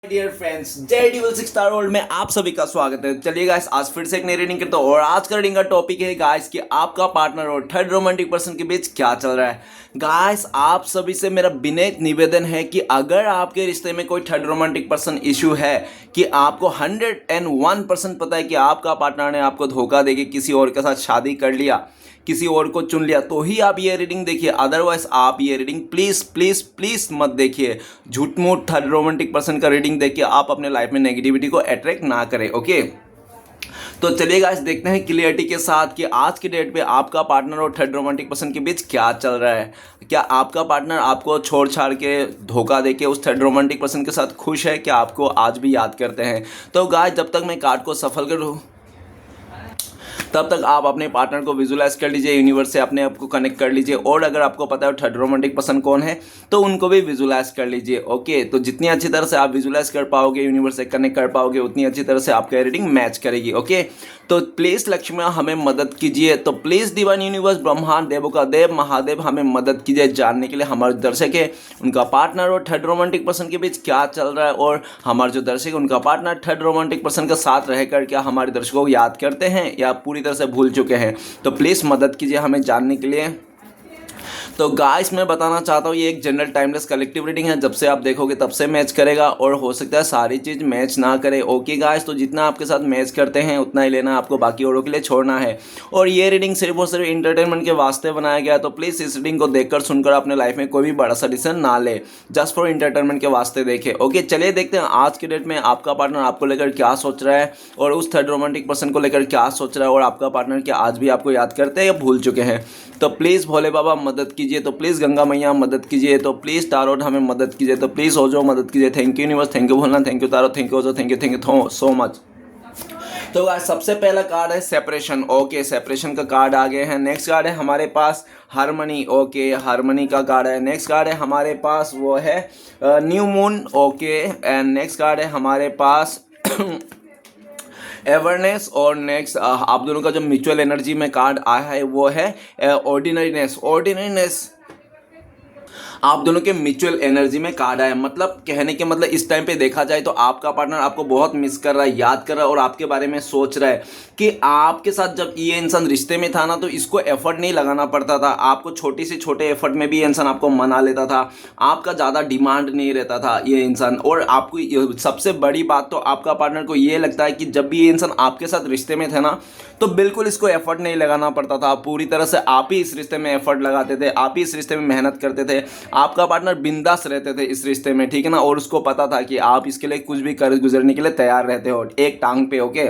Dear friends, जय dual six star world में आप सभी का स्वागत है। चलिए गाइस, आज फिर से एक नई रीडिंग करते हैं और आज का रीडिंग का टॉपिक है गाइस कि आपका पार्टनर और थर्ड रोमांटिक पर्सन के बीच क्या चल रहा है। गाइस, आप सभी से मेरा विनम्र निवेदन है कि अगर आपके रिश्ते में कोई थर्ड रोमांटिक पर्सन इशू है कि आपको 101% पता है कि आपका पार्टनर ने आपको धोखा देके किसी और के साथ शादी कर लिया, किसी और को चुन लिया, तो ही आप ये रीडिंग देखिए। अदरवाइज आप ये रीडिंग प्लीज प्लीज प्लीज मत देखिए। झूठ मूठ थर्ड रोमांटिक पर्सन का रीडिंग देखिए, आप अपने लाइफ में नेगेटिविटी को अट्रैक्ट ना करें। ओके, तो चलिए गाइस, देखते हैं क्लियरिटी के साथ कि आज की डेट पे आपका पार्टनर और थर्ड रोमांटिक पर्सन के बीच क्या चल रहा है। क्या आपका पार्टनर आपको छोड़ छाड़ के धोखा देके उस थर्ड रोमांटिक पर्सन के साथ खुश है? क्या आपको आज भी याद करते हैं? तो गाइस, जब तक मैं कार्ड को सफल करूँ तब तक आप अपने पार्टनर को विजुलाइज कर लीजिए, यूनिवर्स से अपने आप को कनेक्ट कर लीजिए। और अगर आपको पता है थर्ड रोमांटिक पर्सन कौन है तो उनको भी विजुलाइज कर लीजिए। ओके, तो जितनी अच्छी तरह से आप विजुलाइज कर पाओगे, यूनिवर्स से कनेक्ट कर पाओगे, उतनी अच्छी तरह से आपका रीडिंग मैच करेगी। ओके, तो प्लीज लक्ष्मी हमें मदद कीजिए। तो प्लीज डिवाइन यूनिवर्स, ब्रह्मांड, देवों का देव, महादेव हमें मदद कीजिए जानने के लिए हमारे दर्शक है उनका पार्टनर और थर्ड रोमांटिक पर्सन के बीच क्या चल रहा है, और हमारे जो दर्शक है उनका पार्टनर थर्ड रोमांटिक पर्सन के साथ रहकर क्या हमारे दर्शकों को याद करते हैं या पूरी तरह से भूल चुके हैं। तो प्लीज़ मदद कीजिए हमें जानने के लिए। तो गाइस, मैं बताना चाहता हूँ ये एक जनरल टाइमलेस कलेक्टिव रीडिंग है। जब से आप देखोगे तब से मैच करेगा और हो सकता है सारी चीज़ मैच ना करे। ओके गाइस, तो जितना आपके साथ मैच करते हैं उतना ही लेना, आपको बाकी औरों के लिए छोड़ना है। और ये रीडिंग सिर्फ और सिर्फ इंटरटेनमेंट के वास्ते बनाया गया है। तो प्लीज़ इस रीडिंग को देखकर सुनकर अपने लाइफ में कोई भी बड़ा सा डिसीजन ना ले, जस्ट फॉर इंटरटेनमेंट के वास्ते देखे। ओके, चलिए देखते हैं आज के डेट में आपका पार्टनर आपको लेकर क्या सोच रहा है और उस थर्ड रोमांटिक पर्सन को लेकर क्या सोच रहा है, और आपका पार्टनर क्या आज भी आपको याद करते हैं या भूल चुके हैं। तो प्लीज़ भोले बाबा मदद कीजिए, तो प्लीज़ गंगा मैया मदद कीजिए, तो प्लीज़ टारोट हमें मदद कीजिए, तो प्लीज़ ओजो मदद कीजिए। Thank you universe, thank you भोलना, थैंक यू तारो, थैंक यू ओजो, थैंक यू सो मच। तो आज सबसे पहला कार्ड है सेपरेशन। ओके, सेपरेशन का कार्ड आ गए हैं। नेक्स्ट कार्ड है हमारे पास हार्मनी। ओके, हार्मनी का कार्ड है। नेक्स्ट कार्ड है हमारे पास वो है new moon. Okay, and next card है हमारे पास अवेयरनेस। और नेक्स्ट आप दोनों का जो म्यूचुअल एनर्जी में कार्ड आया है वो है ऑर्डिनरीनेस। आप दोनों के म्यूचुअल एनर्जी में कार्ड आया, मतलब कहने के मतलब इस टाइम पे देखा जाए तो आपका पार्टनर आपको बहुत मिस कर रहा है, याद कर रहा है और आपके बारे में सोच रहा है कि आपके साथ जब ये इंसान रिश्ते में था ना तो इसको एफर्ट नहीं लगाना पड़ता था। आपको छोटी से छोटे एफर्ट में भी ये इंसान आपको मना लेता था, आपका ज़्यादा डिमांड नहीं रहता था ये इंसान। और आपको सबसे बड़ी बात तो आपका पार्टनर को ये लगता है कि जब भी ये इंसान आपके साथ रिश्ते में थे ना तो बिल्कुल इसको एफर्ट नहीं लगाना पड़ता था, पूरी तरह से आप ही इस रिश्ते में एफर्ट लगाते थे, आप ही इस रिश्ते में मेहनत करते थे। आपका पार्टनर बिंदास रहते थे इस रिश्ते में, ठीक है ना, और उसको पता था कि आप इसके लिए कुछ भी कर गुजरने के लिए तैयार रहते हो एक टांग पे। ओके,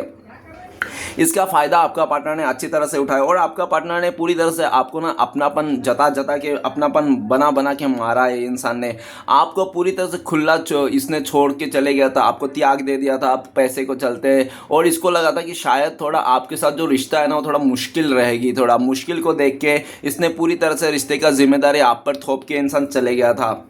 इसका फायदा आपका पार्टनर ने अच्छी तरह से उठाया और आपका पार्टनर ने पूरी तरह से आपको ना अपनापन जता जता के, अपनापन बना बना के मारा है। इंसान ने आपको पूरी तरह से खुला इसने छोड़ के चले गया था, आपको त्याग दे दिया था आप पैसे को चलते, और इसको लगा था कि शायद थोड़ा आपके साथ जो रिश्ता है ना वो थोड़ा मुश्किल रहेगी। थोड़ा मुश्किल को देख के इसने पूरी तरह से रिश्ते का जिम्मेदारी आप पर थोप के इंसान चले गया था,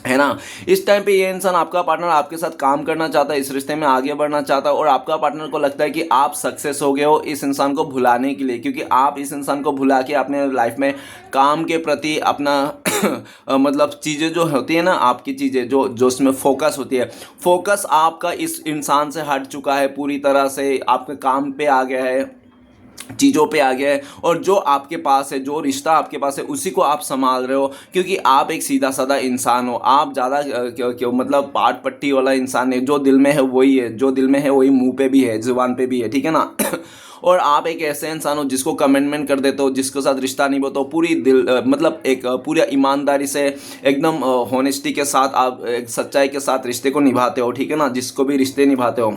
है ना। इस टाइम पे ये इंसान आपका पार्टनर आपके साथ काम करना चाहता है, इस रिश्ते में आगे बढ़ना चाहता है, और आपका पार्टनर को लगता है कि आप सक्सेस हो गए हो इस इंसान को भुलाने के लिए, क्योंकि आप इस इंसान को भुला के अपने लाइफ में काम के प्रति अपना मतलब चीज़ें जो होती है ना, आपकी चीज़ें जो उसमें फोकस होती है, फोकस आपका इस इंसान से हट चुका है, पूरी तरह से आपके काम पे आ गया है, चीज़ों पे आ गया है, और जो आपके पास है, जो रिश्ता आपके पास है उसी को आप संभाल रहे हो, क्योंकि आप एक सीधा साधा इंसान हो। आप ज़्यादा क्यों मतलब पाट पट्टी वाला इंसान है, जो दिल में है वही है, जो दिल में है वही मुंह पे भी है, जुबान पे भी है, ठीक है ना। और आप एक ऐसे इंसान हो जिसको कमिटमेंट कर देते हो, जिसके साथ रिश्ता नहीं होता पूरी दिल मतलब एक पूरी ईमानदारी से, एकदम हॉनेस्टी के साथ आप एक सच्चाई के साथ रिश्ते को निभाते हो, ठीक है ना, जिसको भी रिश्ते निभाते हो।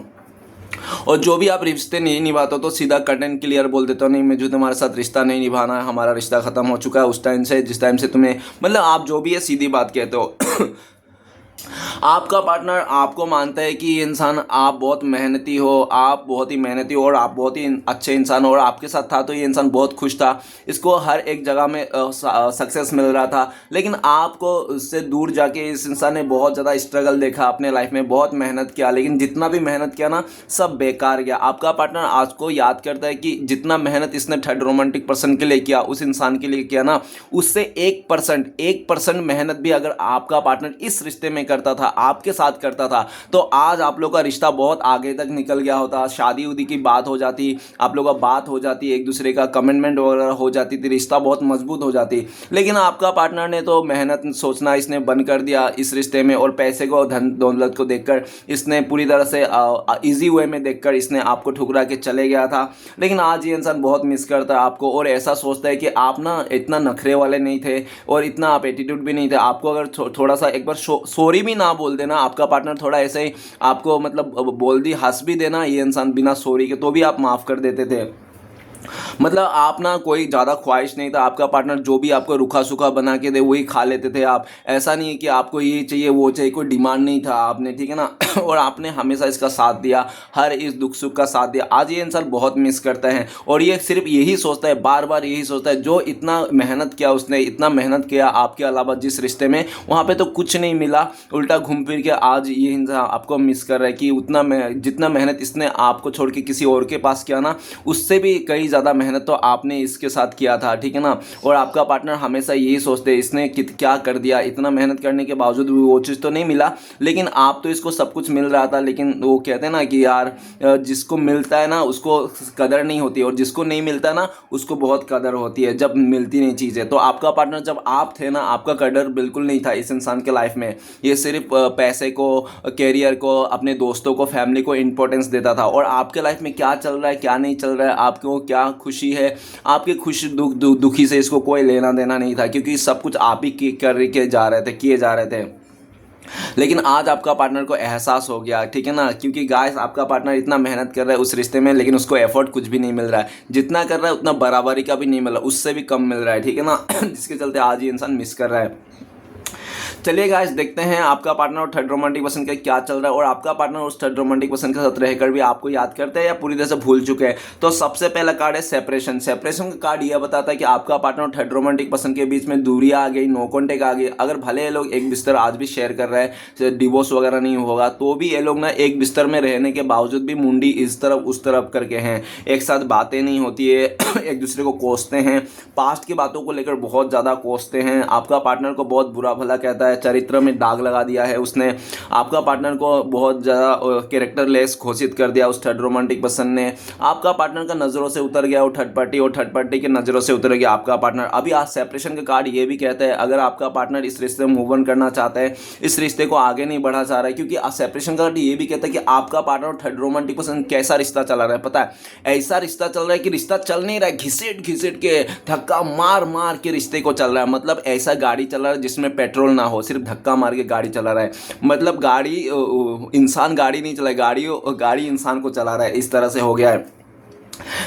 और जो भी आप रिश्ते नहीं निभाते हो तो सीधा कट एंड क्लियर बोल देते हो, नहीं मुझे तुम्हारे साथ रिश्ता नहीं निभाना है, हमारा रिश्ता खत्म हो चुका है उस टाइम से जिस टाइम से तुम्हें, मतलब आप जो भी है सीधी बात कहते हो। आपका पार्टनर आपको मानता है कि ये इंसान, आप बहुत मेहनती हो, आप बहुत ही मेहनती हो और आप बहुत ही अच्छे इंसान हो, और आपके साथ था तो ये इंसान बहुत खुश था, इसको हर एक जगह में सक्सेस मिल रहा था। लेकिन आपको उससे दूर जाके इस इंसान ने बहुत ज़्यादा स्ट्रगल देखा अपने लाइफ में, बहुत मेहनत किया, लेकिन जितना भी मेहनत किया ना सब बेकार गया। आपका पार्टनर आज को याद करता है कि जितना मेहनत इसने थर्ड रोमांटिक पर्सन के लिए किया, उस इंसान के लिए किया ना, उससे 1% मेहनत भी अगर आपका पार्टनर इस रिश्ते में करता था, आपके साथ करता था, तो आज आप लोग का रिश्ता बहुत आगे तक निकल गया होता, शादी उदी की बात हो जाती, आप लोग का बात हो जाती, एक दूसरे का कमिटमेंट वगैरह हो जाती थी, रिश्ता बहुत मजबूत हो जाती। लेकिन आपका पार्टनर ने तो मेहनत सोचना इसने बंद कर दिया इस रिश्ते में, और पैसे को, धन दौलत को देखकर इसने पूरी तरह से इजी वे में देखकर इसने आपको ठुकरा के चले गया था। लेकिन आज ये इंसान बहुत मिस करता है आपको, और ऐसा सोचता है कि आप ना इतना नखरे वाले नहीं थे और इतना आप एटीट्यूड भी नहीं थे। आपको अगर थोड़ा सा एक बार सॉरी भी ना बोल देना, आपका पार्टनर थोड़ा ऐसे ही आपको मतलब बोल दी, हंस भी देना, ये इंसान बिना सॉरी के तो भी आप माफ़ कर देते थे। मतलब आप ना कोई ज़्यादा ख्वाहिश नहीं था, आपका पार्टनर जो भी आपको रूखा सूखा बना के दे वही खा लेते थे आप। ऐसा नहीं है कि आपको ये चाहिए वो चाहिए, कोई डिमांड नहीं था आपने, ठीक है ना। और आपने हमेशा इसका साथ दिया, हर इस दुख सुख का साथ दिया। आज ये इंसान बहुत मिस करता है, और ये सिर्फ यही सोचता है, बार बार यही सोचता है, जो इतना मेहनत किया उसने, इतना मेहनत किया आपके अलावा जिस रिश्ते में, वहाँ पे तो कुछ नहीं मिला, उल्टा घूम फिर के आज ये इंसान आपको मिस कर रहा है कि उतना जितना मेहनत इसने आपको छोड़ के किसी और के पास किया ना, उससे भी कई ज़्यादा मेहनत तो आपने इसके साथ किया था, ठीक है ना। और आपका पार्टनर हमेशा यही सोचते हैं इसने क्या कर दिया, इतना मेहनत करने के बावजूद भी वो चीज़ तो नहीं मिला, लेकिन आप तो इसको सब कुछ मिल रहा था। लेकिन वो कहते हैं ना कि यार जिसको मिलता है ना उसको कदर नहीं होती, और जिसको नहीं मिलता ना उसको बहुत कदर होती है जब मिलती नहीं चीज़ें। तो आपका पार्टनर जब आप थे ना, आपका कदर बिल्कुल नहीं था इस इंसान के लाइफ में। ये सिर्फ पैसे को, कैरियर को, अपने दोस्तों को, फैमिली को इंपॉर्टेंस देता था। और आपके लाइफ में क्या चल रहा है, क्या नहीं चल रहा है, आपको क्या खुशी है, आपके खुशी दुखी से इसको कोई लेना देना नहीं था, क्योंकि सब कुछ आप ही किए जा रहे थे। लेकिन आज आपका पार्टनर को एहसास हो गया, ठीक है ना, क्योंकि गाइस आपका पार्टनर इतना मेहनत कर रहा है उस रिश्ते में, लेकिन उसको एफर्ट कुछ भी नहीं मिल रहा है। जितना कर रहा है उतना बराबरी का भी नहीं मिल रहा, उससे भी कम मिल रहा है, ठीक है ना। जिसके चलते आज ये इंसान मिस कर रहा है। चलिए गाइस देखते हैं आपका पार्टनर और थर्ड रोमांटिक पर्सन का क्या चल रहा है, और आपका पार्टनर उस थर्ड रोमांटिक पर्सन के साथ रहकर भी आपको याद करते हैं या पूरी तरह से भूल चुके हैं। तो सबसे पहला कार्ड है सेपरेशन। सेपरेशन का कार्ड यह बताता है कि आपका पार्टनर और थर्ड रोमांटिक पर्सन के बीच में दूरी आ गई, नो कॉन्टेक्ट आ गई। अगर भले ये लोग एक बिस्तर आज भी शेयर कर रहे हैं, डिवोर्स वगैरह नहीं होगा, तो भी ये लोग ना एक बिस्तर में रहने के बावजूद भी मुंडी इस तरफ उस तरफ करके हैं, एक साथ बातें नहीं होती है, एक दूसरे को कोसते हैं, पास्ट की बातों को लेकर बहुत ज़्यादा कोसते हैं। आपका पार्टनर को बहुत बुरा भला कहता है, चरित्र में दाग लगा दिया है उसने। आपका पार्टनर को बहुत ज़्यादा कैरेक्टरलेस घोषित कर दिया उस थर्ड रोमांटिक पर्सन ने। आपका पार्टनर का नज़रों से उतर गया वो थर्ड पार्टी, और थर्ड पार्टी के नज़रों से उतर गया आपका पार्टनर। अभी आज सेपरेशन का कार्ड ये भी कहता है, अगर आपका पार्टनर इस रिश्ते में मूव ऑन करना चाहता है, इस रिश्ते को आगे नहीं बढ़ा चाह रहा है, क्योंकि सेपरेशन का कार्ड ये भी कहता है कि आपका पार्टनर और थर्ड रोमांटिक पर्सन कैसा रिश्ता चला रहा है, पता है, ऐसा रिश्ता चल रहा है कि रिश्ता चल नहीं रहा है, घिसेट घिसेट के, धक्का मार मार के रिश्ते को चल रहा है। मतलब ऐसा गाड़ी चल रहा है जिसमें पेट्रोल ना हो, सिर्फ धक्का मार के गाड़ी चला रहा है। मतलब गाड़ी, इंसान गाड़ी नहीं चला, गाड़ी इंसान को चला रहा है, इस तरह से हो गया है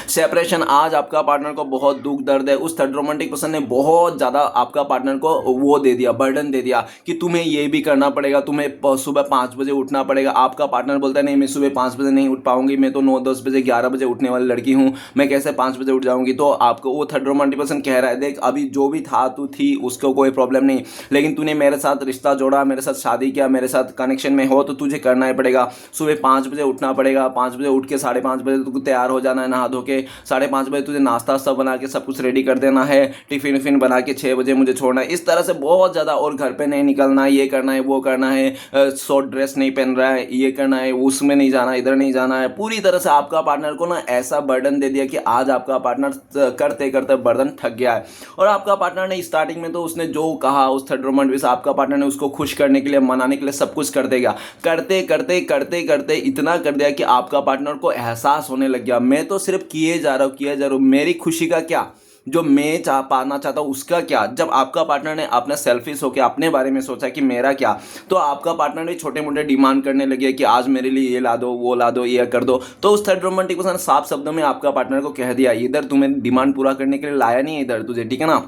सेपरेशन। आज आपका पार्टनर को बहुत दुख दर्द है, उस थर्ड रोमांटिक पर्सन ने बहुत ज़्यादा आपका पार्टनर को वो दे दिया, बर्डन दे दिया कि तुम्हें ये भी करना पड़ेगा, तुम्हें सुबह 5 बजे उठना पड़ेगा। आपका पार्टनर बोलता है नहीं, मैं सुबह 5 बजे नहीं उठ पाऊंगी, मैं तो 9, 10 बजे, 11 बजे उठने वाली लड़की हूँ, मैं कैसे 5 बजे उठ जाऊँगी। तो आपको वो थर्ड रोमांटिक पर्सन कह रहा है, देख अभी जो भी था तू थी, उसको कोई प्रॉब्लम नहीं, लेकिन तूने मेरे साथ रिश्ता जोड़ा, मेरे साथ शादी किया, मेरे साथ कनेक्शन में हो, तो तुझे करना ही पड़ेगा। सुबह 5 बजे उठना पड़ेगा, 5 बजे उठ के 5:30 बजे तू तैयार हो जाना है, नहा धो के 5:30 बजे तुझे नाश्ता सब बना के सब कुछ रेडी कर देना है, टिफिन विफिन बना के 6 बजे मुझे छोड़ना है। इस तरह से बहुत ज़्यादा, और घर पे नहीं निकलना है, ये करना है, वो करना है, शॉर्ट ड्रेस नहीं पहन रहा है, ये करना है, उसमें नहीं जाना, इधर नहीं जाना है। पूरी तरह से आपका पार्टनर को ना ऐसा बर्डन दे दिया कि आज आपका पार्टनर करते करते बर्डन थक गया है। और आपका पार्टनर ने स्टार्टिंग में तो उसने जो कहा उस थर्ड रोमांटिक, आपका पार्टनर ने उसको खुश करने के लिए, मनाने के लिए सब कुछ कर देगा, करते करते करते करते इतना कर दिया कि आपका पार्टनर को एहसास होने लग गया, मैं तो सिर्फ किए जा रहा हूँ, मेरी खुशी का क्या, जो मैं पाना चाहता हूँ उसका क्या। जब आपका पार्टनर ने अपना सेल्फिश होकर अपने बारे में सोचा कि मेरा क्या, तो आपका पार्टनर ने छोटे मोटे डिमांड करने लगे कि आज मेरे लिए ये ला दो, वो ला दो, ये कर दो। तो उस थर्ड रोमांटिक पर्सन साफ शब्दों में आपका पार्टनर को कह दिया, इधर तुम्हें डिमांड पूरा करने के लिए लाया नहीं, इधर तुझे, ठीक है ना,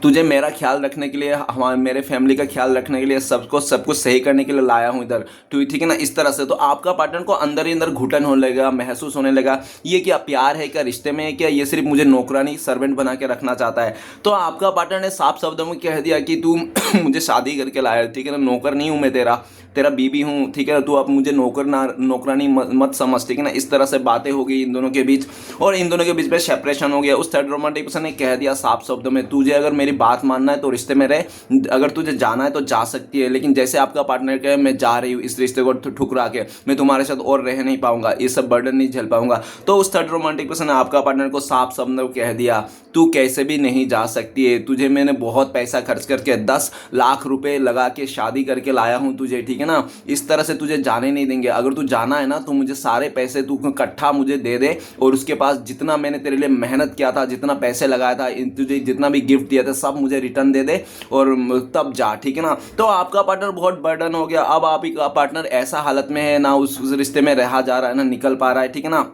तुझे मेरा ख्याल रखने के लिए, हमारे मेरे फैमिली का ख्याल रखने के लिए, सब कुछ सही करने के लिए लाया हूँ इधर, ठीक है ना, इस तरह से। तो आपका पार्टनर को अंदर ही अंदर घुटन होने लगा, महसूस होने लगा, ये क्या प्यार है, क्या रिश्ते में है, क्या ये सिर्फ मुझे नौकरानी सर्वेंट बना के रखना चाहता है। तो आपका पार्टनर ने साफ शब्दों में कह दिया कि तू मुझे शादी करके लाया, ठीक है ना, नौकर नहीं हूँ मैं तेरा, तेरा बीबी हूँ, ठीक है, तू अब मुझे नौकरानी मत समझ, ठीक है ना। इस तरह से बातें हो गई इन दोनों के बीच और इन दोनों के बीच में सेपरेशन हो गया। उस थर्ड रोमांटिक पर्सन ने कह दिया साफ शब्दों में, तुझे अगर मेरी बात मानना है तो रिश्ते में रहे, अगर तुझे जाना है तो जा सकती है, लेकिन जैसे आपका पार्टनर कहे मैं जा रही हूँ इस रिश्ते को ठुकरा के, मैं तुम्हारे साथ और रह नहीं पाऊंगा, ये सब बर्डन नहीं झेल पाऊंगा, तो उस थर्ड रोमांटिक पर्सन ने आपका पार्टनर को साफ शब्दों में कह दिया, तू कैसे भी नहीं जा सकती है, तुझे मैंने बहुत पैसा खर्च करके 10 लाख रुपए लगा के शादी करके लाया हूँ तुझे, ठीक है ना, इस तरह से तुझे जाने नहीं देंगे, अगर तू जाना है ना तो मुझे सारे पैसे तू इकट्ठा मुझे दे दे, और उसके पास जितना मैंने तेरे लिए मेहनत किया था, जितना पैसे लगाया था, तुझे जितना भी गिफ्ट दिया था सब मुझे रिटर्न दे दे और तब जा, ठीक है ना। तो आपका पार्टनर बहुत बर्डन हो गया, अब आप ही का पार्टनर ऐसा हालत में है ना उस रिश्ते में रहा जा रहा है ना निकल पा रहा है, ठीक है ना।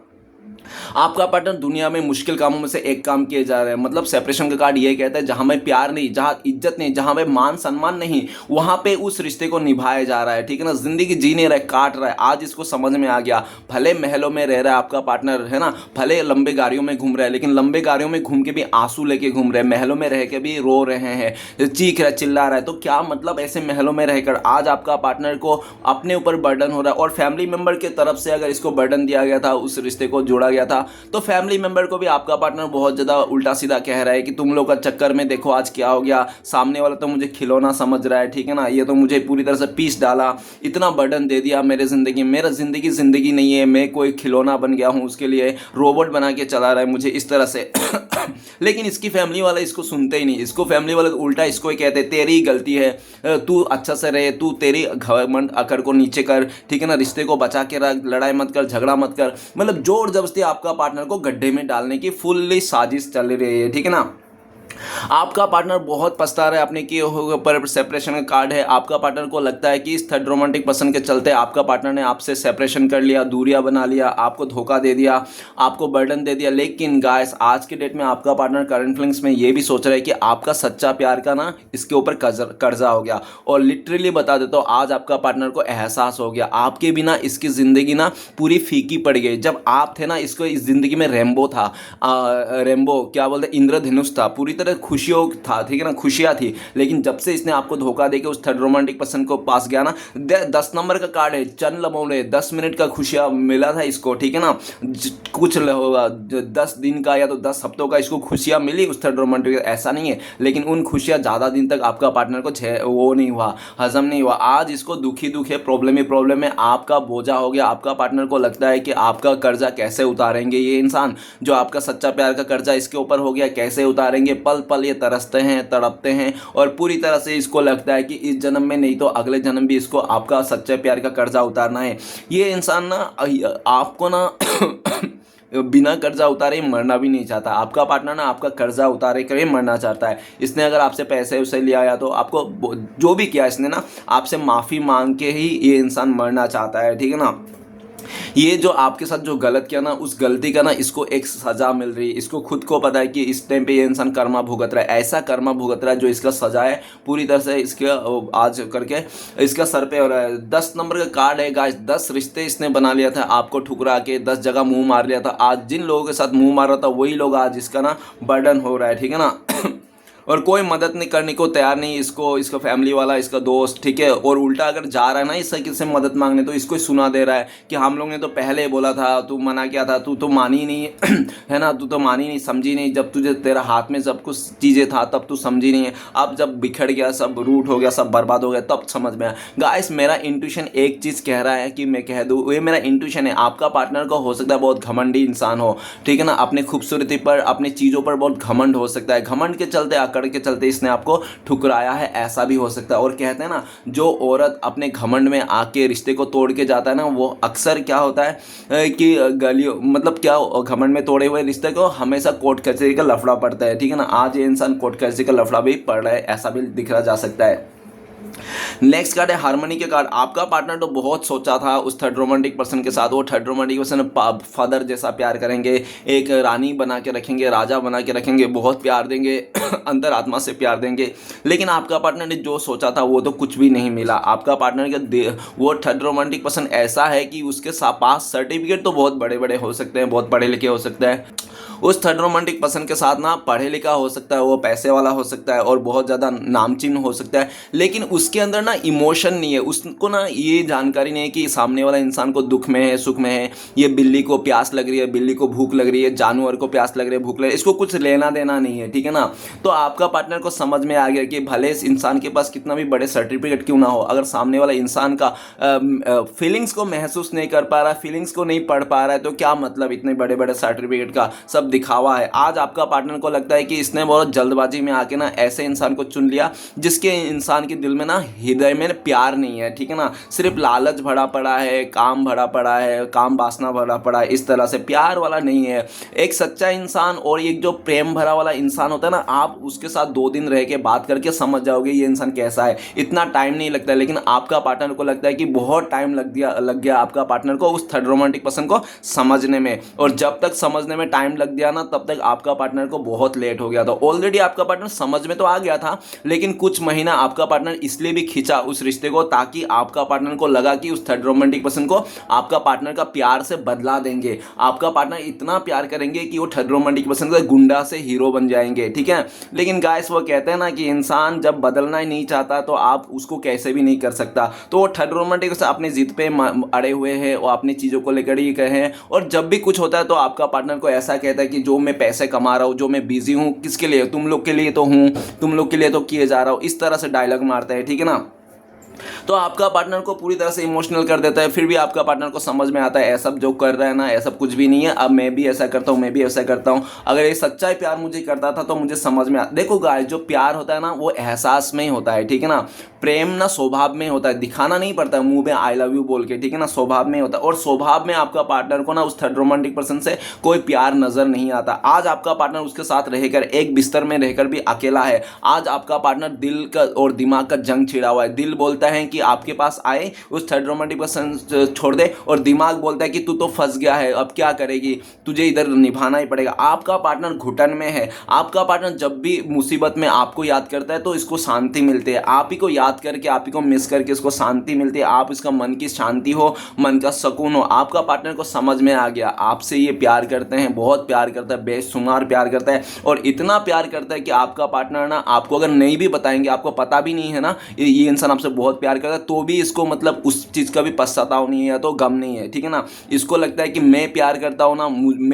आपका पार्टनर दुनिया में मुश्किल कामों में से एक काम किए जा रहे हैं, मतलब सेपरेशन का कार्ड ये कहता है जहां में प्यार नहीं, जहां इज्जत नहीं, जहां में मान सम्मान नहीं, वहां पे उस रिश्ते को निभाया जा रहा है, ठीक है ना। जिंदगी जी नहीं रहा है, काट रहा है। आज इसको समझ में आ गया, भले महलों में रह रहा है आपका पार्टनर, है ना, भले लंबे गाड़ियों में घूम रहा है, लेकिन लंबे गाड़ियों में घूम के भी आंसू लेके घूम रहे हैं, महलों में रह के भी रो रहे हैं, चीख रहा चिल्ला रहा है। तो क्या मतलब ऐसे महलों में रहकर आज आपका पार्टनर को अपने ऊपर बर्डन हो रहा है, और फैमिली मेंबर की तरफ से अगर इसको बर्डन दिया गया था, उस रिश्ते को जोड़ा गया था, तो फैमिली मेंबर को भी आपका पार्टनर बहुत ज़्यादा उल्टा सीधा कह रहा है कि तुम लोग का चक्कर में देखो आज क्या हो गया, सामने वाला तो मुझे खिलौना समझ रहा है, ठीक है ना, ये तो मुझे पूरी तरह से पीस डाला, इतना बर्डन दे दिया मेरे ज़िंदगी में, मेरा ज़िंदगी नहीं है, मैं कोई खिलौना बन गया हूँ उसके लिए, रोबोट बना के चला रहा है मुझे इस तरह से। लेकिन इसकी फैमिली वाले इसको सुनते ही नहीं, इसको फैमिली वाले उल्टा इसको ही कहते तेरी ही गलती है, तू अच्छा से रहे, तू तेरी घमंड अकड़ को नीचे कर, ठीक है ना, रिश्ते को बचा के रख, लड़ाई मत कर, झगड़ा मत कर, मतलब जोर जबरदस्ती आपका पार्टनर को गड्ढे में डालने की फुल्ली साजिश चल रही है, ठीक है ना। आपका पार्टनर बहुत पछता रहा है अपने किए हुए पर सेपरेशन का कार्ड है। आपका पार्टनर को लगता है कि इस थर्ड रोमांटिक पर्सन के चलते आपका पार्टनर ने आपसे सेपरेशन कर लिया, दूरियां बना लिया, आपको धोखा दे दिया, आपको बर्डन दे दिया। लेकिन गाइस आज के डेट में आपका पार्टनर करंट फीलिंग्स में ये भी सोच रहा है कि आपका सच्चा प्यार का ना इसके ऊपर कर्जा हो गया। और लिटरली बता देता हूँ आज आपका पार्टनर को एहसास हो गया आपके बिना इसकी ज़िंदगी ना पूरी फीकी पड़ गई। जब आप थे ना इसको इस ज़िंदगी में रेम्बो था, रेम्बो क्या बोलते इंद्रधनुष था, पूरी तरह खुशियों था, ठीक है ना, खुशियाँ थी। लेकिन जब से इसने आपको धोखा देके उस थर्ड रोमांटिक पर्सन को पास गया ना, 10 नंबर का कार्ड है, चंद लम्हों 10 मिनट का खुशियाँ मिला था इसको, ठीक है ना, कुछ होगा 10 दिन का या तो 10 हफ्तों का इसको खुशियाँ मिली उस थर्ड रोमांटिक, ऐसा नहीं है। लेकिन उन खुशियाँ ज़्यादा दिन तक आपका पार्टनर को वो नहीं हुआ, हजम नहीं हुआ। आज इसको दुखी है, प्रॉब्लम ही प्रॉब्लम है, आपका बोझा हो गया। आपका पार्टनर को लगता है कि आपका कर्जा कैसे उतारेंगे ये इंसान, जो आपका सच्चा प्यार का कर्जा इसके ऊपर हो गया, कैसे उतारेंगे। पल पल ये तरसते हैं, तड़पते हैं, और पूरी तरह से इसको लगता है कि इस जन्म में नहीं तो अगले जन्म भी इसको आपका सच्चे प्यार का कर्जा उतारना है। ये इंसान ना आपको ना बिना कर्जा उतारे मरना भी नहीं चाहता। आपका पार्टनर ना आपका कर्जा उतारे कर ही मरना चाहता है। इसने अगर आपसे पैसे उसे लिया या तो आपको जो भी किया इसने ना आपसे माफ़ी मांग के ही ये इंसान मरना चाहता है, ठीक है ना। ये जो आपके साथ जो गलत किया ना उस गलती का ना इसको एक सज़ा मिल रही है। इसको खुद को पता है कि इस टाइम पे ये इंसान कर्मा भुगत रहा है, ऐसा कर्मा भुगत रहा है जो इसका सजा है पूरी तरह से इसके आज करके इसका सर पे हो रहा है। 10 नंबर का कार्ड है गाइस, 10 रिश्ते इसने बना लिया था आपको ठुकरा के, 10 जगह मुंह मार लिया था। आज जिन लोगों के साथ मुंह मार रहा था वही लोग आज इसका ना बर्डन हो रहा है, ठीक है ना। और कोई मदद नहीं करने को तैयार नहीं इसको, इसका फैमिली वाला, इसका दोस्त, ठीक है। और उल्टा अगर जा रहा है ना इससे किसी से मदद मांगने तो इसको सुना दे रहा है कि हम लोग ने तो पहले बोला था, तू मना किया था, तू तो मानी नहीं है ना, तू तो मानी नहीं, समझी नहीं, जब तुझे तेरा हाथ में सब कुछ चीज़ें था तब तू समझी नहीं है। अब जब बिखर गया, सब रूट हो गया, सब बर्बाद हो गया, तब समझ में आया। गाइस मेरा इंट्यूशन एक चीज़ कह रहा है कि मैं कह दूँ, ये मेरा इंट्यूशन है। आपका पार्टनर को हो सकता है बहुत घमंडी इंसान हो, ठीक है ना, अपनी खूबसूरती पर, अपनी चीज़ों पर बहुत घमंड हो सकता है। घमंड के चलते, अकड़ के चलते इसने आपको ठुकराया है, ऐसा भी हो सकता है। और कहते हैं ना जो औरत अपने घमंड में आके रिश्ते को तोड़ के जाता है ना, वो अक्सर क्या होता है कि गलियों मतलब क्या घमंड में तोड़े हुए रिश्ते को हमेशा कोर्ट कचहरी का लफड़ा पड़ता है, ठीक है ना। आज ये इंसान कोर्ट कचहरी का लफड़ा भी पड़ रहा है, ऐसा भी दिखा जा सकता है। नेक्स्ट कार्ड है हार्मनी के कार्ड। आपका पार्टनर तो बहुत सोचा था उस थर्ड रोमांटिक पर्सन के साथ, वो थर्ड रोमांटिक पर्सन फादर जैसा प्यार करेंगे, एक रानी बना के रखेंगे, राजा बना के रखेंगे, बहुत प्यार देंगे अंतर आत्मा से प्यार देंगे। लेकिन आपका पार्टनर ने जो सोचा था वो तो कुछ भी नहीं मिला। आपका पार्टनर के वो थर्ड रोमांटिक पर्सन ऐसा है कि उसके पास सर्टिफिकेट तो बहुत बड़े बड़े हो सकते हैं, बहुत पढ़े लिखे हो सकते हैं। उस थर्ड रोमांटिक पर्सन के साथ ना पढ़े लिखा हो सकता है, वो पैसे वाला हो सकता है और बहुत ज़्यादा नामचीन हो सकता है, लेकिन उसके अंदर ना इमोशन नहीं है, उसको ना ये जानकारी नहीं है कि सामने वाला इंसान को दुख में है, सुख में है। ये बिल्ली को प्यास लग रही है, बिल्ली को भूख लग रही है, जानवर को प्यास लग रही है, भूख लग रही है, इसको कुछ लेना देना नहीं है, ठीक है ना। तो आपका पार्टनर को समझ में आ गया कि भले इस इंसान के पास कितना भी बड़े सर्टिफिकेट क्यों ना हो, अगर सामने वाला इंसान का फीलिंग्स को महसूस नहीं कर पा रहा है, फीलिंग्स को नहीं पढ़ पा रहा है, तो क्या मतलब इतने बड़े बड़े सर्टिफिकेट का, सब दिखावा है। आज आपका पार्टनर को लगता है कि इसने बहुत जल्दबाजी में आके ना ऐसे इंसान को चुन लिया जिसके इंसान के दिल में ना, हृदय में प्यार नहीं है, ठीक है ना, सिर्फ लालच भरा पड़ा है, काम भरा पड़ा है, काम वासना भरा पड़ा है, इस तरह से प्यार वाला नहीं है। एक सच्चा इंसान और एक जो प्रेम भरा वाला इंसान होता है ना, आप उसके साथ 2 दिन रह के बात करके समझ जाओगे ये इंसान कैसा है। इतना टाइम नहीं लगता है, लेकिन आपका पार्टनर को लगता है कि बहुत टाइम लग गया आपका पार्टनर को उस थर्ड रोमांटिक पर्सन को समझने में। और जब तक समझने में टाइम लग गया ना, तब तक आपका पार्टनर को बहुत लेट हो गया था। ऑलरेडी आपका पार्टनर समझ में तो आ गया था, लेकिन कुछ महीना आपका पार्टनर इसलिए भी खींचा उस रिश्ते को, ताकि आपका पार्टनर को लगा कि उस थर्ड रोमांटिक पर्सन को आपका पार्टनर का प्यार से बदला देंगे। आपका पार्टनर इतना प्यार करेंगे कि वो थर्ड रोमांटिक पर्सन का गुंडा से हीरो बन जाएंगे, ठीक है। लेकिन गाइस वो कहते हैं ना कि इंसान जब बदलना ही नहीं चाहता तो आप उसको कैसे भी नहीं कर सकता। तो वो थर्ड रोमांटिक पर्सन अपनी जिद पे अड़े हुए हैं और अपनी चीज़ों को लेकर ही कहे हैं। और जब भी कुछ होता है तो आपका पार्टनर को ऐसा कहता है कि जो मैं पैसे कमा रहा हूँ, जो मैं बिजी हूँ, किसके लिए, तुम लोग के लिए तो हूँ, तुम लोग के लिए तो किए जा रहा हूँ, इस तरह से डायलॉग मारता है, ठीक है ना। तो आपका पार्टनर को पूरी तरह से इमोशनल कर देता है। फिर भी आपका पार्टनर को समझ में आता है ऐसा जो कर रहा है ना, ऐसा कुछ भी नहीं है, अब मैं भी ऐसा करता हूँ, मैं भी ऐसा करता हूँ। अगर ये सच्चा प्यार मुझे करता था तो मुझे समझ में आता। देखो गाइस, जो प्यार होता है ना वो एहसास में ही होता है, ठीक है ना। प्रेम ना स्वभाव में होता है, दिखाना नहीं पड़ता है मुंह में आई लव यू बोल के, ठीक है ना, स्वभाव में होता है। और स्वभाव में आपका पार्टनर को ना उस थर्ड रोमांटिक पर्सन से कोई प्यार नजर नहीं आता। आज आपका पार्टनर उसके साथ रहकर, एक बिस्तर में रहकर भी अकेला है। आज आपका पार्टनर दिल का और दिमाग का जंग छिड़ा हुआ है। दिल बोलता है कि आपके पास आए, उस थर्ड रोमांटिक पर्सन छोड़ दे, और दिमाग बोलता है कि तू तो फंस गया है, अब क्या करेगी, तुझे इधर निभाना ही पड़ेगा। आपका पार्टनर घुटन में है। आपका पार्टनर जब भी मुसीबत में आपको याद करता है तो इसको शांति मिलती है। आप ही को याद करके, आप ही को मिस करके इसको शांति मिलती है। आप इसका मन की शांति हो, मन का सुकून हो। आपका पार्टनर को समझ में आ गया आपसे ये प्यार करते हैं, बहुत प्यार करता है, बेशुमार प्यार करता है। और इतना प्यार करता है कि आपका पार्टनर ना आपको अगर नहीं भी बताएंगे, आपको पता भी नहीं है ना ये इंसान आपसे बहुत प्यार करता है, तो भी इसको मतलब उस चीज़ का भी पश्चाताप नहीं है या तो गम नहीं है, ठीक है ना। इसको लगता है कि मैं प्यार करता हूँ ना,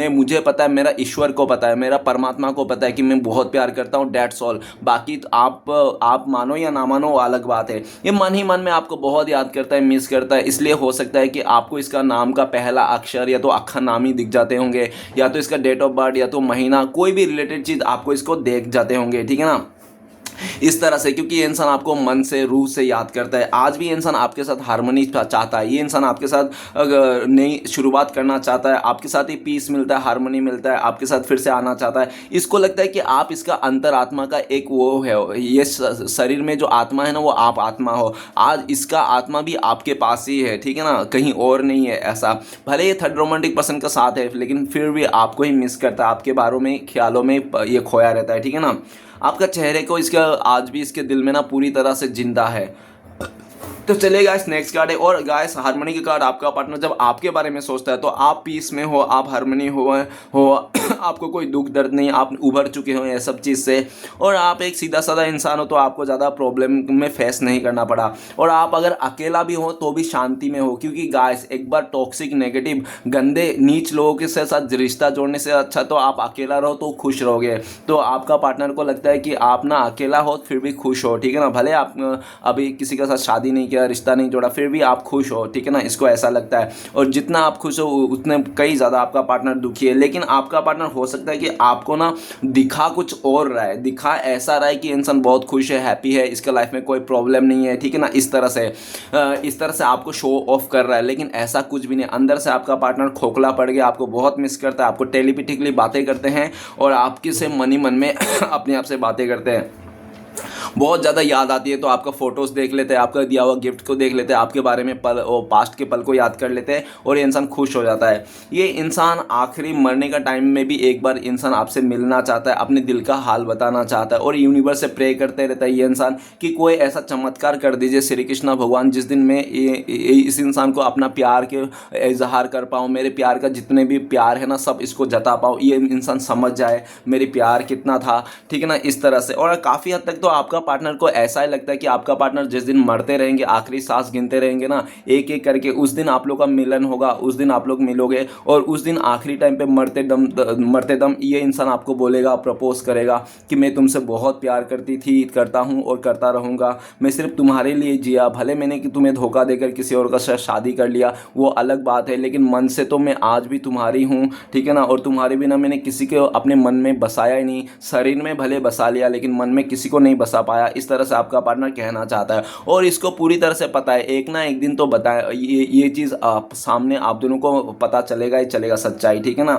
मुझे पता है, मेरा ईश्वर को पता है, मेरा परमात्मा को पता है कि मैं बहुत प्यार करता हूँ, डेट्स ऑल। बाकी तो आप मानो या ना मानो वो अलग बात है। ये मन ही मन में आपको बहुत याद करता है, मिस करता है। इसलिए हो सकता है कि आपको इसका नाम का पहला अक्षर या तो अक्षर नाम ही दिख जाते होंगे, या तो इसका डेट ऑफ बर्थ या तो महीना, कोई भी रिलेटेड चीज़ आपको इसको देख जाते होंगे, ठीक है ना। इस तरह से, क्योंकि ये इंसान आपको मन से, रूह से याद करता है। आज भी ये इंसान आपके साथ हार्मनी चाहता है। ये इंसान आपके साथ नई शुरुआत करना चाहता है, आपके साथ ही पीस मिलता है, हार्मनी मिलता है, आपके साथ फिर से आना चाहता है। इसको लगता है कि आप इसका अंतरात्मा का एक वो है, ये शरीर में जो आत्मा है ना वो आप आत्मा हो। आज इसका आत्मा भी आपके पास ही है, ठीक है ना, कहीं और नहीं है। ऐसा भले ये थर्ड रोमांटिक पर्सन का साथ है, लेकिन फिर भी आपको ही मिस करता है, आपके बारों में, ख्यालों में ये खोया रहता है, ठीक है ना। आपका चेहरे को इसका आज भी इसके दिल में ना पूरी तरह से जिंदा है। तो चलिए गाइस, नेक्स्ट कार्ड है। और गाइस, हार्मनी का कार्ड, आपका पार्टनर जब आपके बारे में सोचता है तो आप पीस में हो, आप हार्मनी हो आपको कोई दुख दर्द नहीं, आप उभर चुके हो ये सब चीज़ से, और आप एक सीधा साधा इंसान हो तो आपको ज़्यादा प्रॉब्लम में फेस नहीं करना पड़ा। और आप अगर अकेला भी हो तो भी शांति में हो, क्योंकि गाइस एक बार टॉक्सिक, नेगेटिव, गंदे, नीच लोगों के साथ रिश्ता जोड़ने से अच्छा तो आप अकेला रहो तो खुश रहोगे। तो आपका पार्टनर को लगता है कि आप ना अकेला हो फिर भी खुश हो, ठीक है ना। भले आप अभी किसी के साथ शादी नहीं किया, रिश्ता नहीं जोड़ा, फिर भी आप खुश हो, ठीक है ना। इसको ऐसा लगता है। और जितना आप खुश हो उतने कई ज़्यादा आपका पार्टनर दुखी है। लेकिन आपका पार्टनर हो सकता है कि आपको ना दिखा कुछ और रहा है, दिखा ऐसा रहा है कि इंसान बहुत खुश है, हैप्पी है, इसके लाइफ में कोई प्रॉब्लम नहीं है, ठीक है ना। इस तरह से आपको शो ऑफ कर रहा है, लेकिन ऐसा कुछ भी नहीं। अंदर से आपका पार्टनर खोखला पड़ गया, आपको बहुत मिस करता है, आपको टेलीपैथिकली बातें करते हैं और आपके से मन ही मन में अपने आप से बातें करते हैं। बहुत ज़्यादा याद आती है तो आपका फ़ोटोज़ देख लेते हैं, आपका दिया हुआ गिफ्ट को देख लेते हैं, आपके बारे में पल और पास्ट के पल को याद कर लेते हैं और ये इंसान खुश हो जाता है। ये इंसान आखिरी मरने का टाइम में भी एक बार इंसान आपसे मिलना चाहता है, अपने दिल का हाल बताना चाहता है और यूनिवर्स से प्रे करते रहता है ये इंसान कि कोई ऐसा चमत्कार कर दीजिए श्री कृष्ण भगवान, जिस दिन मैं इस इंसान को अपना प्यार के इजहार कर पाऊँ, मेरे प्यार का जितने भी प्यार है ना सब इसको जता पाऊँ, ये इंसान समझ जाए मेरे प्यार कितना था, ठीक है ना। इस तरह से, और काफ़ी हद तक तो आपका पार्टनर को ऐसा ही लगता है कि आपका पार्टनर जिस दिन मरते रहेंगे, आखिरी सांस गिनते रहेंगे ना, एक एक करके, उस दिन आप लोग का मिलन होगा, उस दिन आप लोग मिलोगे और उस दिन आखिरी टाइम पे मरते दम ये इंसान आपको बोलेगा, प्रपोज करेगा कि मैं तुमसे बहुत प्यार करता हूँ और करता रहूँगा, मैं सिर्फ तुम्हारे लिए जिया, भले मैंने कि तुम्हें धोखा देकर किसी और का साथ शादी कर लिया वो अलग बात है, लेकिन मन से तो मैं आज भी तुम्हारी हूँ, ठीक है ना, और तुम्हारे बिना मैंने किसी को अपने मन में बसाया ही नहीं, शरीर में भले बसा लिया लेकिन मन में किसी को नहीं बसा पाया। इस तरह से आपका पार्टनर कहना चाहता है और इसको पूरी तरह से पता है, एक ना एक दिन तो बताए ये चीज़ आप सामने आप दोनों को पता चलेगा ही चलेगा, सच्चाई, ठीक है ना,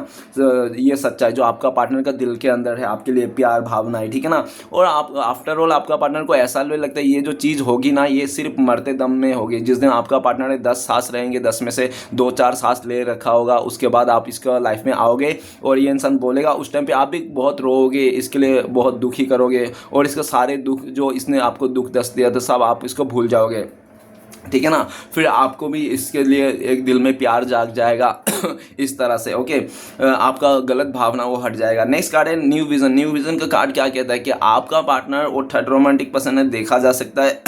ये सच्चाई जो आपका पार्टनर का दिल के अंदर है आपके लिए प्यार भावना है, ठीक है ना। और आप आफ्टर ऑल आपका पार्टनर को ऐसा लगता है ये जो चीज़ होगी ना ये सिर्फ मरते दम में होगी, जिस दिन आपका पार्टनर है 10 सांस रहेंगे, 10 में से 2-4 सांस ले रखा होगा, उसके बाद आप इसका लाइफ में आओगे और ये इंसान बोलेगा, उस टाइम पे आप भी बहुत रोओगे, इसके लिए बहुत दुखी करोगे और इसका सारे दुख जो इसने आपको दुख दस दिया था सब आप इसको भूल जाओगे, ठीक है ना। फिर आपको भी इसके लिए एक दिल में प्यार जाग जाएगा इस तरह से, ओके, आपका गलत भावना वो हट जाएगा। नेक्स्ट कार्ड है न्यू विजन। न्यू विजन का कार्ड क्या कहता है कि आपका पार्टनर वो थर्ड रोमांटिक पर्सन है, देखा जा सकता है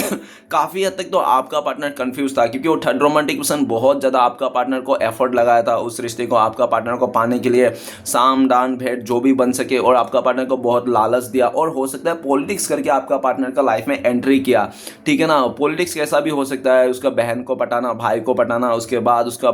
काफ़ी हद तक तो आपका पार्टनर कंफ्यूज था क्योंकि वो थर्ड रोमांटिक पर्सन बहुत ज़्यादा आपका पार्टनर को एफर्ट लगाया था उस रिश्ते को आपका पार्टनर को पाने के लिए, साम दान भेंट जो भी बन सके, और आपका पार्टनर को बहुत लालच दिया और हो सकता है पॉलिटिक्स करके आपका पार्टनर का लाइफ में एंट्री किया, ठीक है ना। पॉलिटिक्स कैसा भी हो सकता है, उसका बहन को पटाना, भाई को पटाना, उसके बाद उसका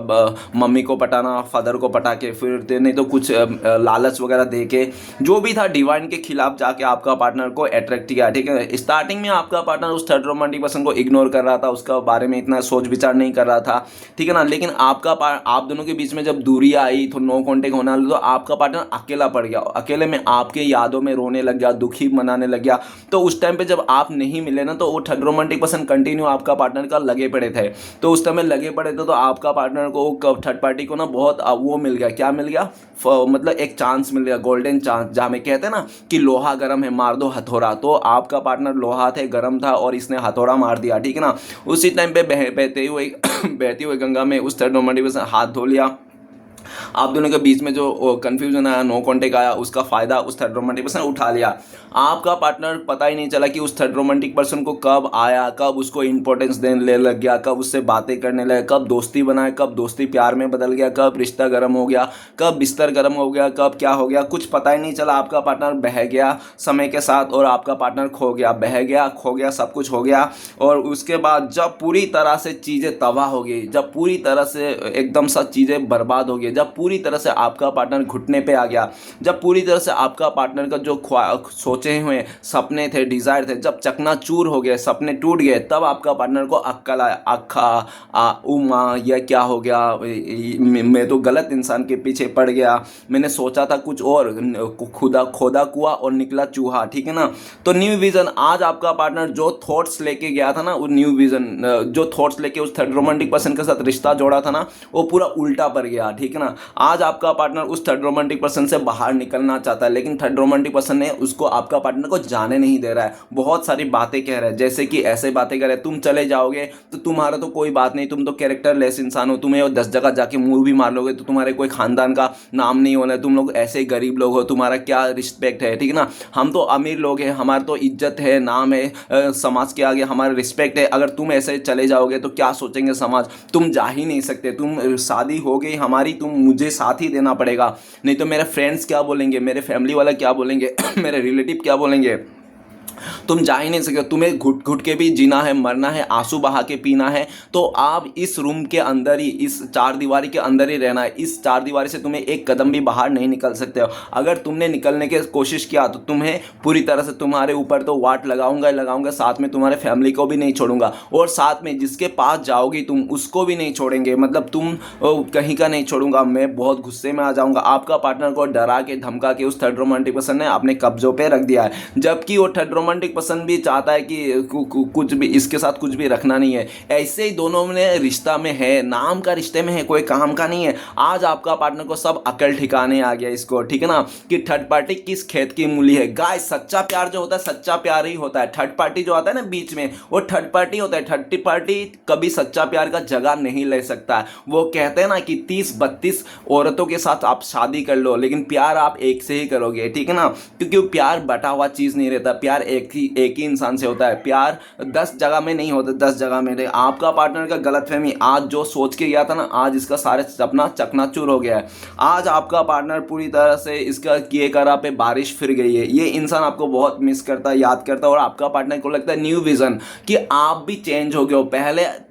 मम्मी को पटाना, फादर को पटा के, फिर नहीं तो कुछ लालच वगैरह दे के, जो भी था डिवाइन के खिलाफ जाके आपका पार्टनर को अट्रैक्ट किया, ठीक है। स्टार्टिंग में आपका पार्टनर उस थर्ड रोमांटिक पर्सन को इग्नोर कर रहा था, उसका बारे में इतना सोच विचार नहीं कर रहा था, ठीक है ना। लेकिन आप दोनों के बीच में जब दूरी आई तो नो कॉन्टेक्ट होना, तो आपका पार्टनर अकेला पड़ गया, अकेले में आपके यादों में रोने लग गया, दुखी मनाने लग गया। तो उस टाइम पे जब आप नहीं मिले ना तो वो थर्ड रोमांटिक पर्सन कंटिन्यू आपका पार्टनर का लगे पड़े थे, तो उस समय लगे पड़े थे तो आपका पार्टनर को थर्ड पार्टी को ना बहुत वो मिल गया, क्या मिल गया, मतलब एक चांस मिल गया, गोल्डन चांस, जहाँ में कहते हैं ना कि लोहा गर्म है मार दो हथौड़ा, तो आपका पार्टनर लोहा थे, गर्म था और इसने हथौड़ा मार दिया, ठीक है ना। उसी टाइम पे बहती हुई गंगा में उस थर्ड रोमांटिक पर्सन हाथ धो लिया। आप दोनों के बीच में जो कंफ्यूजन आया, नो कॉन्टेक्ट आया, उसका फायदा उस थर्ड रोमांटिक पर्सन उठा लिया। आपका पार्टनर पता ही नहीं चला कि उस थर्ड रोमांटिक पर्सन को कब आया, कब उसको इंपॉर्टेंस देने लग गया, कब उससे बातें करने लगे, कब दोस्ती बनाए, कब दोस्ती प्यार में बदल गया, कब रिश्ता गर्म हो गया, कब बिस्तर गर्म हो गया, कब क्या हो गया, कुछ पता ही नहीं चला। आपका पार्टनर बह गया समय के साथ और आपका पार्टनर खो गया, बह गया, खो गया, सब कुछ हो गया। और उसके बाद जब पूरी तरह से चीज़ें तबाह हो गई, जब पूरी तरह से एकदम सब चीज़ें बर्बाद हो गई, जब पूरी तरह से आपका पार्टनर घुटने पे आ गया, जब पूरी तरह से आपका पार्टनर का जो सोचे हुए सपने थे, डिजायर थे, जब चकनाचूर हो गए, सपने टूट गए, तब आपका पार्टनर को अक्कल आया, उमा यह क्या हो गया, मैं तो गलत इंसान के पीछे पड़ गया, मैंने सोचा था कुछ और, खोदा कुआ और निकला चूहा, ठीक है ना। तो न्यू विजन, आज आपका पार्टनर जो थॉट्स लेके गया था ना, वो न्यू विजन जो थॉट्स लेके उस थर्ड रोमांटिक पर्सन के साथ रिश्ता जोड़ा था ना, वो पूरा उल्टा पड़ गया, ठीक है ना। आज आपका पार्टनर उस थर्ड रोमांटिक पर्सन से बाहर निकलना चाहता है, लेकिन थर्ड रोमांटिक पर्सन ने उसको, आपका पार्टनर को जाने नहीं दे रहा है, बहुत सारी बातें कह रहा है, जैसे कि ऐसे बातें कह रहे हैं, तुम चले जाओगे तो तुम्हारा तो कोई बात नहीं, तुम तो कैरेक्टर लेस इंसान हो, तुम्हें 10 जगह जाके मुंह भी मार लोगे तो तुम्हारे कोई खानदान का नाम नहीं होना है, तुम लोग ऐसे ही गरीब लोग हो, तुम्हारा क्या रिस्पेक्ट है, ठीक है ना। हम तो अमीर लोग हैं, हमारा तो इज्जत है, नाम है, समाज के आगे हमारा रिस्पेक्ट है, अगर तुम ऐसे चले जाओगे तो क्या सोचेंगे समाज, तुम जा ही नहीं सकते, तुम शादी हो गई हमारी, तुम मुझे साथ ही देना पड़ेगा, नहीं तो मेरे फ्रेंड्स क्या बोलेंगे, मेरे फैमिली वाला क्या बोलेंगे मेरे रिलेटिव क्या बोलेंगे, तुम जा ही नहीं सकते, तुम्हें घुट घुट के भी जीना है, मरना है, आंसू बहा के पीना है, तो आप इस रूम के अंदर ही, इस चार दीवारी के अंदर ही रहना है, इस चार दीवारी से तुम्हें एक कदम भी बाहर नहीं निकल सकते हो। अगर तुमने निकलने की कोशिश किया तो तुम्हें पूरी तरह से, तुम्हारे ऊपर तो वाट लगाऊंगा, साथ में तुम्हारे फैमिली को भी नहीं छोड़ूंगा, और साथ में जिसके पास जाओगी तुम उसको भी नहीं छोड़ेंगे, मतलब तुम कहीं का नहीं छोड़ूंगा, मैं बहुत गुस्से में आ जाऊंगा। आपका पार्टनर को डरा के धमका के उस थर्ड रोमांटिक पर्सन ने अपने कब्जों पे रख दिया है, जबकि वो थर्ड रोमांटिक पर्सन भी चाहता है कि कुछ भी इसके साथ कुछ भी रखना नहीं है। ऐसे ही दोनों में रिश्ता में है, नाम का रिश्ते में है, कोई काम का नहीं है। आज आपका पार्टनर को सब अकल ठिकाने आ गया इसको, ठीक है ना, कि थर्ड पार्टी किस खेत की मूली है। गाइस, सच्चा प्यार जो होता है सच्चा प्यार ही होता है, थर्ड पार्टी जो आता है ना बीच में, वो थर्ड पार्टी होता है। थर्ड पार्टी कभी सच्चा प्यार का जगह नहीं ले सकता है। वो कहते हैं ना कि 30-32 औरतों के साथ आप शादी कर लो, लेकिन प्यार आप एक से ही करोगे, ठीक है ना, क्योंकि प्यार बटा हुआ चीज नहीं रहता, प्यार एक ही इंसान से होता है। प्यार 10 जगह में नहीं होता, 10 जगह में नहीं। आपका पार्टनर का गलतफहमी आज जो सोच के गया था ना, आज इसका सारे सपना चकनाचूर हो गया है। आज आपका पार्टनर पूरी तरह से इसका किए करा पे बारिश फिर गई है। ये इंसान आपको बहुत मिस करता है, याद करता है, और आपका पार्टनर को लगता है न्यू विजन कि आप भी चेंज हो गए हो।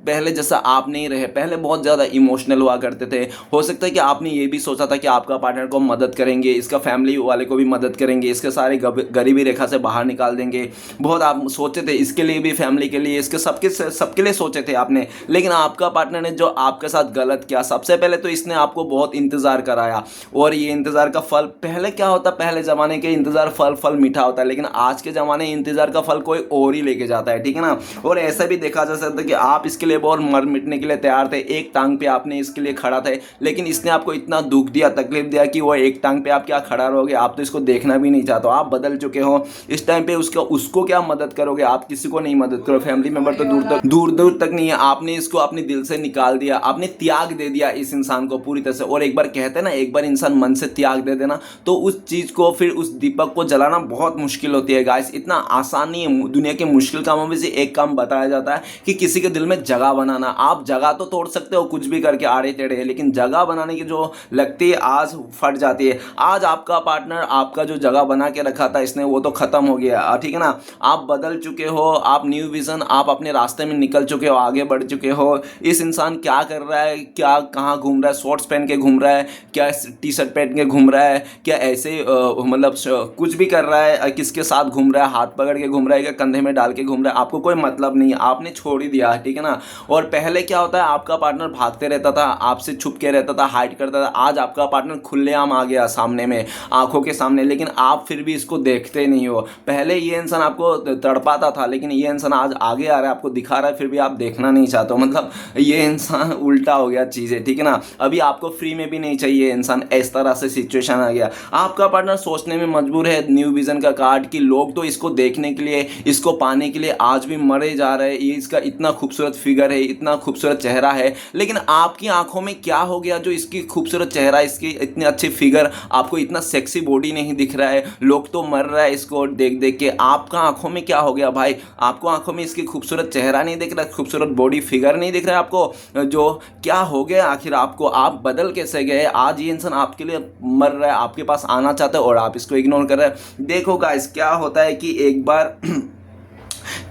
पहले जैसा आप नहीं रहे। पहले बहुत ज़्यादा इमोशनल हुआ करते थे। हो सकता है कि आपने ये भी सोचा था कि आपका पार्टनर को मदद करेंगे, इसका फैमिली वाले को भी मदद करेंगे, इसके सारे गरीबी रेखा से बाहर निकाल देंगे। बहुत आप सोचे थे, इसके लिए भी, फैमिली के लिए, इसके सबके लिए सोचे थे आपने। लेकिन आपका पार्टनर ने जो आपके साथ गलत किया, सबसे पहले तो इसने आपको बहुत इंतज़ार कराया, और ये इंतज़ार का फल, पहले क्या होता, पहले ज़माने के इंतज़ार फल मीठा होता है, लेकिन आज के ज़माने इंतज़ार का फल कोई और ही लेके जाता है, ठीक है ना। और ऐसा भी देखा जा सकता है कि आप इसके लिए बहुत मर मिटने के लिए तैयार थे, एक टांग पे आपने इसके लिए खड़ा थे, लेकिन इसने आपको इतना दुख दिया, तकलीफ दिया कि वो एक टांग पे आप क्या खड़ा रहोगे, आप तो इसको देखना भी नहीं चाहते हो। आप बदल चुके हो। इस टाइम पे उसको क्या मदद करोगे, आप किसी को नहीं मदद करो, फैमिली मेंबर तो दूर तक नहीं है। आपने इसको अपने दिल से निकाल दिया, आपने त्याग दे दिया इस इंसान को पूरी तरह से। और एक बार कहते हैं ना, एक बार इंसान मन से त्याग दे देना, तो उस चीज़ को, फिर उस दीपक को जलाना बहुत मुश्किल होती है गाइस। इतना आसान नहीं है। दुनिया के मुश्किल कामों में से एक काम बताया जाता है कि किसी के दिल में जगह बनाना। आप जगह तो तोड़ सकते हो कुछ भी करके, आड़े टेढ़े, लेकिन जगह बनाने की जो लगती है, आज फट जाती है। आज आपका पार्टनर आपका जो जगह बना के रखा था इसने, वो तो खत्म हो गया, ठीक है ना। आप बदल चुके हो, आप न्यू विजन, आप अपने रास्ते में निकल चुके हो, आगे बढ़ चुके हो। इस इंसान क्या कर रहा है, क्या कहाँ घूम रहा है, शॉर्ट्स पहन के घूम रहा है, क्या टी शर्ट पहन के घूम रहा है, क्या ऐसे मतलब कुछ भी कर रहा है, किसके साथ घूम रहा है, हाथ पकड़ के घूम रहा है, क्या कंधे में डाल के घूम रहा है, आपको कोई मतलब नहीं है, आपने छोड़ ही दिया, ठीक है ना। और पहले क्या होता है, आपका पार्टनर भागते रहता था, आपसे छुप के रहता था, हाइड करता था। आज आपका पार्टनर खुलेआम आ गया सामने में, आंखों के सामने, लेकिन आप फिर भी इसको देखते नहीं हो। पहले ये इंसान आपको तड़पाता था, लेकिन ये इंसान आज आगे आ रहा है, आपको दिखा रहा है, फिर भी आप देखना नहीं चाहते हो। मतलब ये इंसान उल्टा हो गया चीज़ें, ठीक है ना। अभी आपको फ्री में भी नहीं चाहिए इंसान, इस तरह से सिचुएशन आ गया। आपका पार्टनर सोचने में मजबूर है न्यू विजन का कार्ड कि लोग तो इसको देखने के लिए, इसको पाने के लिए आज भी मरे जा रहे हैं। ये इसका इतना खूबसूरत फिगर है, इतना खूबसूरत चेहरा है, लेकिन आपकी आंखों में क्या हो गया जो इसकी खूबसूरत चेहरा, इसकी इतनी अच्छी फिगर, आपको इतना सेक्सी बॉडी नहीं दिख रहा है। लोग तो मर रहा है इसको देख देख के, आपका आंखों में क्या हो गया भाई? आपको आंखों में इसकी खूबसूरत चेहरा नहीं दिख रहा, खूबसूरत बॉडी फिगर नहीं दिख रहा है आपको? जो क्या हो गया आखिर आपको? आप बदल कैसे गए? आज ये इंसान आपके लिए मर रहा है, आपके पास आना चाहता है और आप इसको इग्नोर कर रहे हैं। देखो गाइस, क्या होता है कि एक बार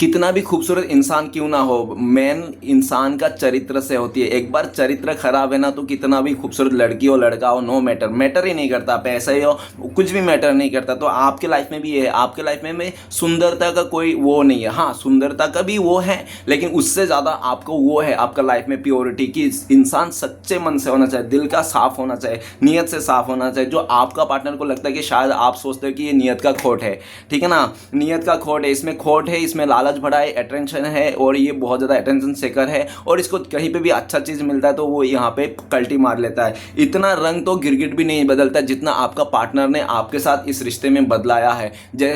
कितना भी खूबसूरत इंसान क्यों ना हो, मेन इंसान का चरित्र से होती है। एक बार चरित्र खराब है ना, तो कितना भी खूबसूरत लड़की हो, लड़का हो, नो मैटर ही नहीं करता। पैसा ही हो, कुछ भी मैटर नहीं करता। तो आपके लाइफ में भी ये है, आपके लाइफ में सुंदरता का कोई वो नहीं है। हाँ, सुंदरता का भी वो है, लेकिन उससे ज़्यादा आपको वो है आपका लाइफ में प्योरिटी, कि इंसान सच्चे मन से होना चाहिए, दिल का साफ होना चाहिए, नीयत से साफ होना चाहिए। जो आपका पार्टनर को लगता है कि शायद आप सोचते हो कि ये नीयत का खोट है, ठीक है ना, नीयत का खोट है, इसमें खोट है, इसमें लालच भरा है, अटेंशन है, और ये बहुत ज़्यादा अटेंशन सेकर है, और इसको कहीं पे भी अच्छा चीज़ मिलता है तो वो यहाँ पे कल्टी मार लेता है। इतना रंग तो गिरगिट भी नहीं बदलता जितना आपका पार्टनर ने आपके साथ इस रिश्ते में बदलाया है।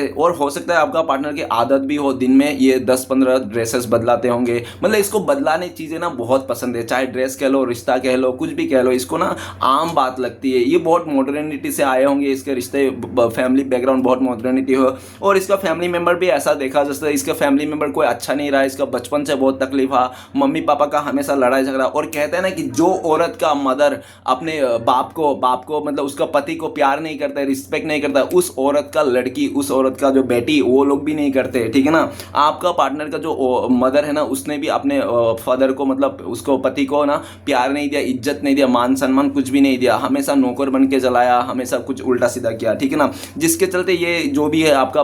और हो सकता है आपका पार्टनर की आदत भी हो, दिन में ये 10-15 ड्रेसेस बदलाते होंगे। मतलब इसको बदलाने चीज़ें ना बहुत पसंद है, चाहे ड्रेस कह लो, रिश्ता कह लो, कुछ भी कह लो, इसको ना आम बात लगती है। ये बहुत मॉडर्निटी से आए होंगे, इसके रिश्ते, फैमिली बैकग्राउंड बहुत मॉडर्निटी हो, और इसका फैमिली मेम्बर भी ऐसा देखा जैसे इसका फैमिली मेम्बर कोई अच्छा नहीं रहा, इसका बचपन से बहुत तकलीफ है, मम्मी पापा का हमेशा लड़ाई झगड़ा। और कहते हैं ना कि जो औरत का मदर अपने बाप को मतलब उसका पति को प्यार नहीं करता है, रिस्पेक्ट नहीं करता, उस औरत का लड़की, उस औरत का जो बेटी, वो लोग भी नहीं करते, ठीक है ना। आपका पार्टनर का जो मदर है ना, उसने भी अपने फादर को, मतलब उसको पति को ना प्यार नहीं दिया, इज्जत नहीं दिया, मान सम्मान कुछ भी नहीं दिया, हमेशा नौकर बन के चलाया, हमेशा कुछ उल्टा सीधा किया, ठीक है ना। जिसके चलते ये जो भी है आपका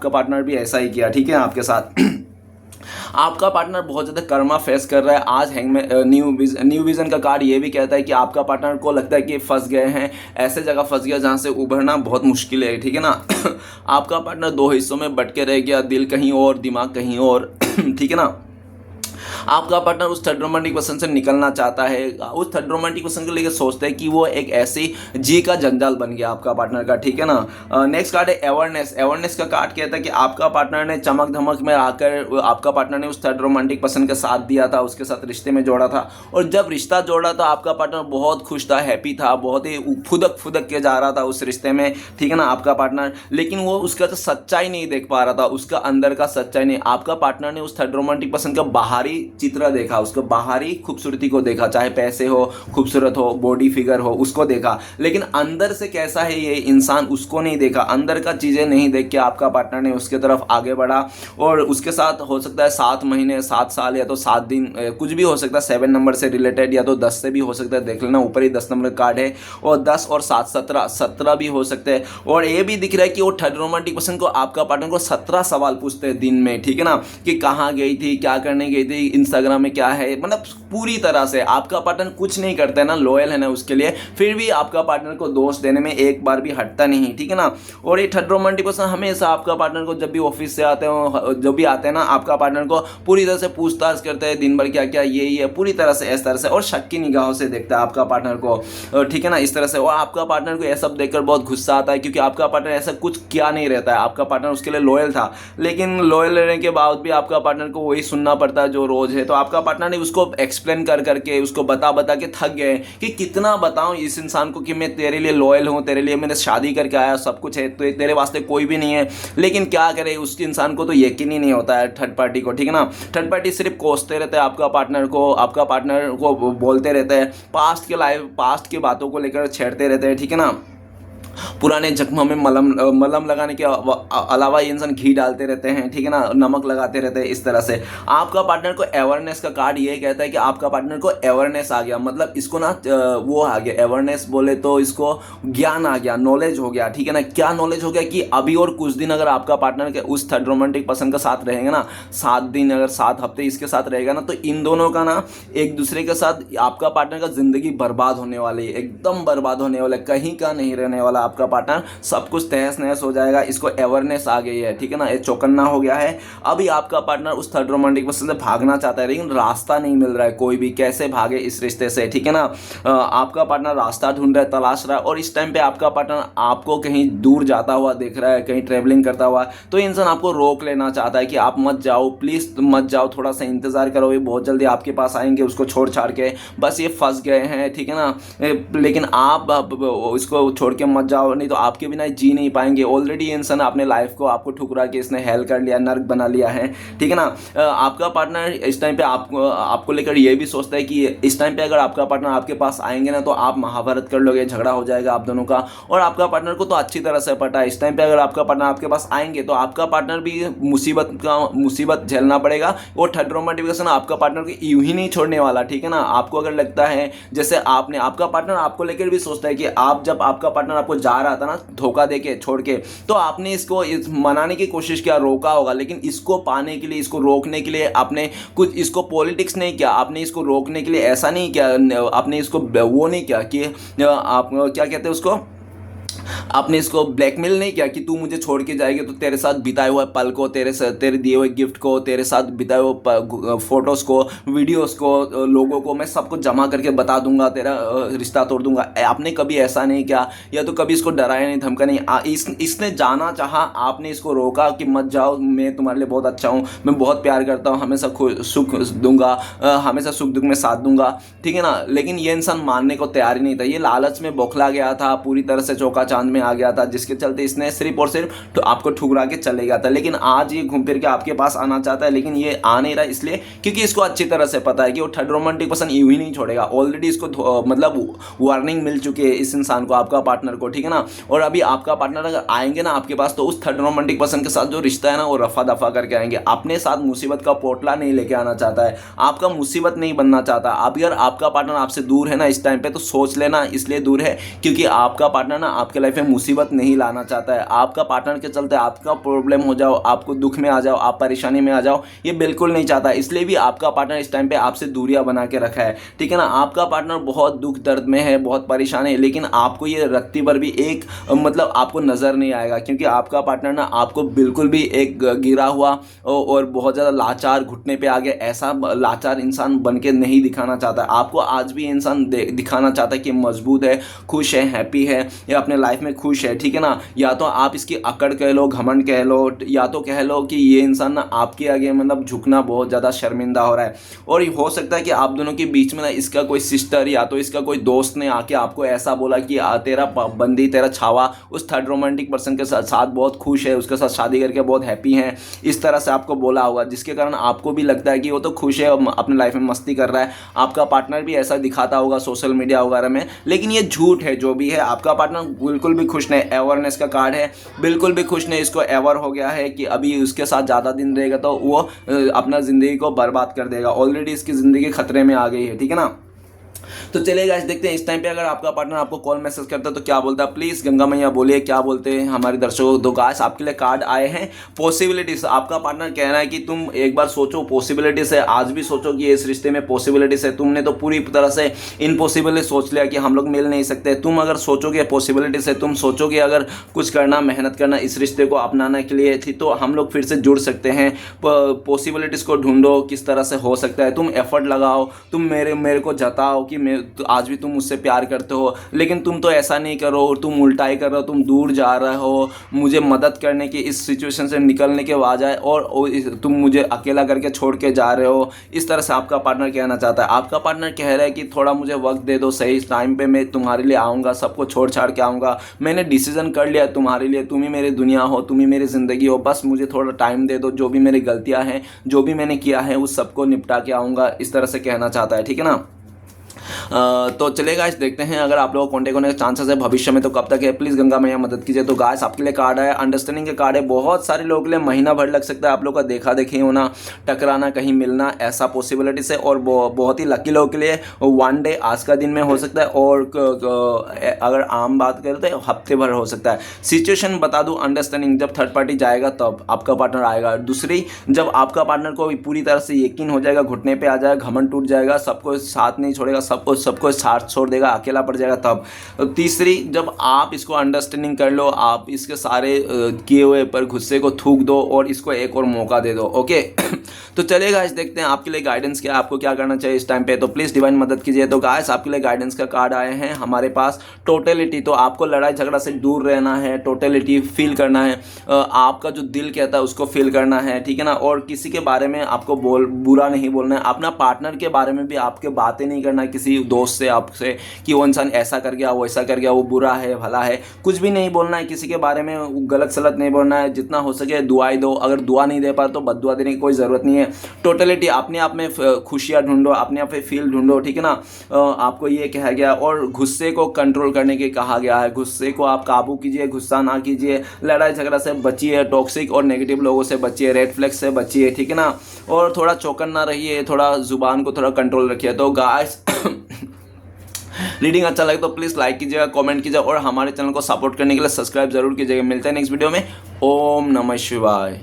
पार्टनर भी ऐसा ही किया, ठीक है, आपके साथ। आपका पार्टनर बहुत ज़्यादा कर्मा फेस कर रहा है आज। न्यू विजन का कार्ड ये भी कहता है कि आपका पार्टनर को लगता है कि फंस गए हैं, ऐसे जगह फंस गया जहाँ से उभरना बहुत मुश्किल है, ठीक है ना। आपका पार्टनर 2 हिस्सों में बट के रह गया, दिल कहीं और, दिमाग कहीं और, ठीक है ना। आपका पार्टनर उस थर्ड रोमांटिक पर्सन से निकलना चाहता है, उस थर्ड रोमांटिक पर्सन को लेकर सोचता है कि वो एक ऐसी जी का जंजाल बन गया आपका पार्टनर का, ठीक है ना। नेक्स्ट कार्ड है अवेयरनेस। अवेयरनेस का कार्ड कहता है कि आपका पार्टनर ने चमक धमक में आकर, आपका पार्टनर ने उस थर्ड रोमांटिक पर्सन का साथ दिया था, उसके साथ रिश्ते में जोड़ा था, और जब रिश्ता जोड़ा था आपका पार्टनर बहुत खुश था, हैप्पी था, बहुत ही फुदक फुदक के जा रहा था उस रिश्ते में, ठीक है ना आपका पार्टनर। लेकिन वो उसका तो सच्चाई नहीं देख पा रहा था, उसका अंदर का सच्चाई नहीं। आपका पार्टनर ने उस थर्ड रोमांटिक पर्सन का बाहरी चित्र देखा, उसको बाहरी खूबसूरती को देखा, चाहे पैसे हो, खूबसूरत हो, बॉडी फिगर हो, उसको देखा, लेकिन अंदर से कैसा है ये इंसान उसको नहीं देखा। अंदर का चीज़ें नहीं देख के आपका पार्टनर ने उसके तरफ आगे बढ़ा, और उसके साथ हो सकता है 7 महीने, 7 साल, या तो 7 दिन, कुछ भी हो सकता है 7 नंबर से रिलेटेड, या तो 10 से भी हो सकता है, देख लेना ऊपर ही 10 नंबर कार्ड है, और 10 और 7 17 भी हो सकते हैं। और ये भी दिख रहा है कि वो थर्ड रोमांटिक पर्सन को, आपका पार्टनर को 17 सवाल पूछते हैं दिन में, ठीक है ना, कि कहाँ गई थी, क्या करने गई थी, इंस्टाग्राम में क्या है, मतलब पूरी तरह से आपका पार्टनर कुछ नहीं करता है ना, लॉयल है ना उसके लिए, फिर भी आपका पार्टनर को दोष देने में एक बार भी हटता नहीं, ठीक है ना। और ये थर्ड रोमांटिक पर्सन हमेशा आपका पार्टनर को, जब भी ऑफिस से आते हो, जो भी आते हैं ना, आपका पार्टनर को पूरी तरह से पूछताछ करते हैं, दिन भर क्या क्या ये है, पूरी तरह से इस तरह से, और शक की निगाहों से देखता है आपका पार्टनर को, ठीक है ना, इस तरह से। और आपका पार्टनर को यह सब देखकर बहुत गुस्सा आता है, क्योंकि आपका पार्टनर ऐसा कुछ किया नहीं रहता है, आपका पार्टनर उसके लिए लॉयल था, लेकिन लॉयल रहने के बाद भी आपका पार्टनर को वही सुनना पड़ता है जो रोज है। तो आपका पार्टनर ने उसको एक्सप्लेन कर करके, उसको बता बता के थक गए कि कितना बताऊं इस इंसान को कि मैं तेरे लिए लॉयल हूं, तेरे लिए मैंने शादी करके आया, सब कुछ है, तो तेरे वास्ते कोई भी नहीं है, लेकिन क्या करे, उस इंसान को तो यकीन ही नहीं होता है थर्ड पार्टी को, ठीक है ना। थर्ड पार्टी सिर्फ कोसते रहते हैं आपका पार्टनर को, आपका पार्टनर को बोलते रहते हैं, पास्ट के बातों को लेकर छेड़ते रहते हैं, ठीक है ना। पुराने जख्मों में मलम लगाने के अलावा ये इंसान घी डालते रहते हैं, ठीक है ना, नमक लगाते रहते हैं, इस तरह से। आपका पार्टनर को अवेयरनेस का कार्ड ये कहता है कि आपका पार्टनर को अवेयरनेस आ गया, मतलब इसको ना वो आ गया, अवेयरनेस बोले तो इसको ज्ञान आ गया, नॉलेज हो गया, ठीक है ना। क्या नॉलेज हो गया कि अभी और कुछ दिन अगर आपका पार्टनर के उस थर्ड रोमांटिक पर्सन का साथ रहेंगे ना, 7 दिन, अगर 7 हफ्ते इसके साथ रहेगा ना, तो इन दोनों का ना एक दूसरे के साथ, आपका पार्टनर का जिंदगी बर्बाद होने वाली है, एकदम बर्बाद होने वाला है, कहीं का नहीं रहने वाला आपका पार्टनर, सब कुछ तहस नहस हो जाएगा। इसको अवेयरनेस आ गई है, ठीक है ना, ये चौकन्ना हो गया है। अभी आपका पार्टनर उस थर्ड रोमांटिक पर्सन से भागना चाहता है, लेकिन रास्ता नहीं मिल रहा है, कोई भी कैसे भागे इस रिश्ते से, ठीक है ना। आपका पार्टनर रास्ता ढूंढ रहा है, तलाश रहा है, और इस टाइम पे आपका पार्टनर आपको कहीं दूर जाता हुआ देख रहा है, कहीं ट्रेवलिंग करता हुआ, तो इंसान आपको रोक लेना चाहता है कि आप मत जाओ, प्लीज मत जाओ, थोड़ा सा इंतजार करो, ये बहुत जल्दी आपके पास आएंगे, उसको छोड़ छाड़ के, बस ये फंस गए हैं, ठीक है ना। लेकिन आप इसको छोड़ के मत जाओ, नहीं तो आपके बिना जी नहीं पाएंगे। ऑलरेडी इंसान अपने लाइफ को आपको ठुकरा के इसने हेल कर लिया, नर्क बना लिया है, ठीक है ना। आपका पार्टनर इस टाइम पे आपको लेकर ये भी सोचता है कि इस टाइम पे अगर आपका पार्टनर आपके पास आएंगे ना, तो आप महाभारत कर लोगे, झगड़ा हो जाएगा आप दोनों का। और आपका पार्टनर को तो अच्छी तरह से पता है, इस टाइम पे अगर आपका पार्टनर आपके पास आएंगे तो आपका पार्टनर भी मुसीबत झेलना पड़ेगा। और थर्ड रोमांटिक पर्सन आपका पार्टनर को यूं ही नहीं छोड़ने वाला, ठीक है ना। आपको अगर लगता है जैसे आपका पार्टनर आपको लेकर भी सोचता है कि आप, जब आपका पार्टनर आपको जा रहा था ना धोखा देके छोड़ के, तो आपने इसको मनाने की कोशिश किया, रोका होगा, लेकिन इसको पाने के लिए, इसको रोकने के लिए आपने कुछ, इसको पॉलिटिक्स नहीं किया, आपने इसको रोकने के लिए ऐसा नहीं किया, आपने इसको वो नहीं किया कि आप क्या कहते हैं उसको, आपने इसको ब्लैकमेल नहीं किया कि तू मुझे छोड़ के जाएगी तो तेरे साथ बिताए हुए पल को, तेरे दिए हुए गिफ्ट को, तेरे साथ बिताए हुए फोटोज को, वीडियोस को, लोगों को मैं सबको जमा करके बता दूंगा, तेरा रिश्ता तोड़ दूंगा। आपने कभी ऐसा नहीं किया, या तो कभी इसको डराया नहीं, धमका नहीं। इसने जाना चाहा, आपने इसको रोका कि मत जाओ, मैं तुम्हारे लिए बहुत अच्छा हूँ, मैं बहुत प्यार करता हूँ, हमेशा सुख दूंगा, हमेशा सुख दुख में साथ दूंगा, ठीक है ना। लेकिन ये इंसान मानने को तैयार ही नहीं था, ये लालच में बौखला गया था, पूरी तरह से चौका चांद में आ गया था, जिसके चलते इसने सिर्फ और सिर्फ तो आपको ठुकरा के चले गया था। लेकिन आज ये घूम फिर के आपके पास आना चाहता है, लेकिन ये आ नहीं रहा, इसलिए क्योंकि इसको अच्छी तरह से पता है कि वो थर्ड रोमांटिक पर्सन यूं ही नहीं छोड़ेगा। ऑलरेडी इसको मतलब वार्निंग मिल चुकी है इस इंसान को, आपका पार्टनर को, ठीक है ना। और अभी आपका पार्टनर अगर आएंगे ना आपके पास, तो उस थर्ड रोमांटिक पर्सन के साथ जो रिश्ता है ना, वो रफा दफा करके आएंगे। अपने साथ मुसीबत का पोटला नहीं लेके आना चाहता है, आपका मुसीबत नहीं बनना चाहता। अगर आपका पार्टनर आपसे दूर है ना इस टाइम पे, तो सोच लेना इसलिए दूर है क्योंकि आपका पार्टनर ना आपके लाइफ में मुसीबत नहीं लाना चाहता है। आपका पार्टनर के चलते आपका प्रॉब्लम हो जाओ, आपको दुख में आ जाओ, आप परेशानी में आ जाओ, ये बिल्कुल नहीं चाहता। इसलिए भी आपका पार्टनर इस टाइम पे आपसे दूरियां बना के रखा है, ठीक है ना। आपका पार्टनर बहुत दुख दर्द में है, बहुत परेशान है, लेकिन आपको ये रत्ती भर भी एक मतलब आपको नज़र नहीं आएगा, क्योंकि आपका पार्टनर ना आपको बिल्कुल भी एक गिरा हुआ और बहुत ज़्यादा लाचार, घुटने पे आ गया ऐसा लाचार इंसान बन के नहीं दिखाना चाहता। आपको आज भी इंसान दिखाना चाहता है कि मजबूत है, खुश है, हैप्पी है, या अपने लाइफ में खुश है, ठीक है ना। या तो आप इसकी अकड़ कह लो, घमंड कह लो, या तो कह लो कि ये इंसान ना आपके आगे मतलब झुकना बहुत ज़्यादा शर्मिंदा हो रहा है। और हो सकता है कि आप दोनों के बीच में ना इसका कोई सिस्टर या तो इसका कोई दोस्त ने आके आपको ऐसा बोला कि तेरा बंदी, तेरा छावा उस थर्ड रोमांटिक पर्सन के साथ बहुत खुश है, उसके साथ शादी करके बहुत हैप्पी है, इस तरह से आपको बोला होगा, जिसके कारण आपको भी लगता है कि वो तो खुश है, अपने लाइफ में मस्ती कर रहा है। आपका पार्टनर भी ऐसा दिखाता होगा सोशल मीडिया वगैरह में, लेकिन ये झूठ है। जो भी है, आपका पार्टनर बिल्कुल भी खुश नहीं। अवेयरनेस का कार्ड है, बिल्कुल भी खुश नहीं। इसको अवेयर हो गया है कि अभी उसके साथ ज़्यादा दिन रहेगा तो वो अपना ज़िंदगी को बर्बाद कर देगा। ऑलरेडी इसकी ज़िंदगी खतरे में आ गई है, ठीक है ना। तो चलिए गाइस, देखते हैं इस टाइम पे अगर आपका पार्टनर आपको कॉल मैसेज करता है तो क्या बोलता है। प्लीज़ गंगा मैया बोलिए क्या बोलते हैं हमारे दर्शकों। तो गाइस, आपके लिए कार्ड आए हैं पॉसिबिलिटीज। आपका पार्टनर कह रहा है कि तुम एक बार सोचो, पॉसिबिलिटीज है, आज भी सोचो कि इस रिश्ते में पॉसिबिलिटीज है। तुमने तो पूरी तरह से इम्पॉसिबल सोच लिया कि हम लोग मिल नहीं सकते। तुम अगर सोचोगे पॉसिबिलिटीज है, तुम सोचोगे अगर कुछ करना, मेहनत करना इस रिश्ते को अपनाने के लिए थी, तो हम लोग फिर से जुड़ सकते हैं। पॉसिबिलिटीज को ढूंढो, किस तरह से हो सकता है। तुम एफर्ट लगाओ, तुम मेरे को जताओ कि तो आज भी तुम मुझसे प्यार करते हो, लेकिन तुम तो ऐसा नहीं करो, तुम उल्टा ही कर रहे हो, तुम दूर जा रहे हो मुझे मदद करने की, इस सिचुएशन से निकलने के बजाय, और तुम मुझे अकेला करके छोड़ के जा रहे हो। इस तरह से आपका पार्टनर कहना चाहता है। आपका पार्टनर कह रहा है कि थोड़ा मुझे वक्त दे दो, सही टाइम पे मैं तुम्हारे लिए आऊँगा, सबको छोड़ छाड़ के आऊँगा। मैंने डिसीजन कर लिया तुम्हारे लिए, तुम ही मेरी दुनिया हो, तुम ही मेरी ज़िंदगी हो, बस मुझे थोड़ा टाइम दे दो। जो भी मेरी गलतियाँ हैं, जो भी मैंने किया है, उस सबको निपटा के आऊँगा, इस तरह से कहना चाहता है, ठीक है ना। तो चलेगा, इस देखते हैं अगर आप लोगों को कॉन्टेक्ट होने के चांसेस है भविष्य में तो कब तक है। प्लीज़ गंगा मैया मदद कीजिए। तो गाइस, आपके लिए कार्ड है अंडरस्टैंडिंग के कार्ड है। बहुत सारे लोगों के लिए महीना भर लग सकता है आप लोग का देखा देखी होना, टकराना, कहीं मिलना, ऐसा पॉसिबिलिटीज है। और बहुत ही लकी लोगों के लिए वन डे, आज का दिन में हो सकता है, और अगर आम बात करें तो हफ्ते भर हो सकता है। सिचुएशन बता दूं, अंडरस्टैंडिंग जब थर्ड पार्टी जाएगा तब आपका पार्टनर आएगा। दूसरी, जब आपका पार्टनर को पूरी तरह से यकीन हो जाएगा, घुटने पे आ जाएगा, घमंड टूट जाएगा, सबको साथ नहीं छोड़ेगा, सबको साथ छोड़ देगा, अकेला पड़ जाएगा तब। तीसरी, जब आप इसको अंडरस्टैंडिंग कर लो, आप इसके सारे किए हुए पर गुस्से को थूक दो और इसको एक और मौका दे दो, ओके। तो चलिए गाइस, देखते हैं आपके लिए गाइडेंस क्या है, आपको क्या करना चाहिए इस टाइम पे। तो प्लीज़ डिवाइन मदद कीजिए। तो गाइस, आपके लिए गाइडेंस का कार्ड आए हैं हमारे पास टोटलिटी। तो आपको लड़ाई झगड़ा से दूर रहना है, टोटलिटी फील करना है, आपका जो दिल कहता है उसको फील करना है, ठीक है ना। और किसी के बारे में आपको बुरा नहीं बोलना है। अपना पार्टनर के बारे में भी आपके बातें नहीं करना है किसी दोस्त से, आपसे, कि वो इंसान ऐसा कर गया, वो ऐसा कर गया, वो बुरा है, भला है, कुछ भी नहीं बोलना है किसी के बारे में, गलत सलत नहीं बोलना है। जितना हो सके दुआई दो, अगर दुआ नहीं दे पाए तो बद्दुआ देने की कोई ज़रूरत नहीं है। टोटलिटी, अपने आप में खुशियाँ ढूंढो, अपने आप में फील ढूंढो, ठीक है ना। आपको ये कहा गया। और गुस्से को कंट्रोल करने के कहा गया है। गुस्से को आप काबू कीजिए, गुस्सा ना कीजिए, लड़ाई झगड़ा से बचिए, टॉक्सिक और नेगेटिव लोगों से बचिए, रेड फ्लैग से बचिए, ठीक है ना। और थोड़ा चौकन ना रहिए, थोड़ा जुबान को थोड़ा कंट्रोल रखिए। तो गाइस, रीडिंग अच्छा लगे तो प्लीज़ लाइक कीजिएगा, कमेंट कीजिएगा, और हमारे चैनल को सपोर्ट करने के लिए सब्सक्राइब जरूर कीजिएगा। मिलते हैं नेक्स्ट वीडियो में। ओम नमः शिवाय।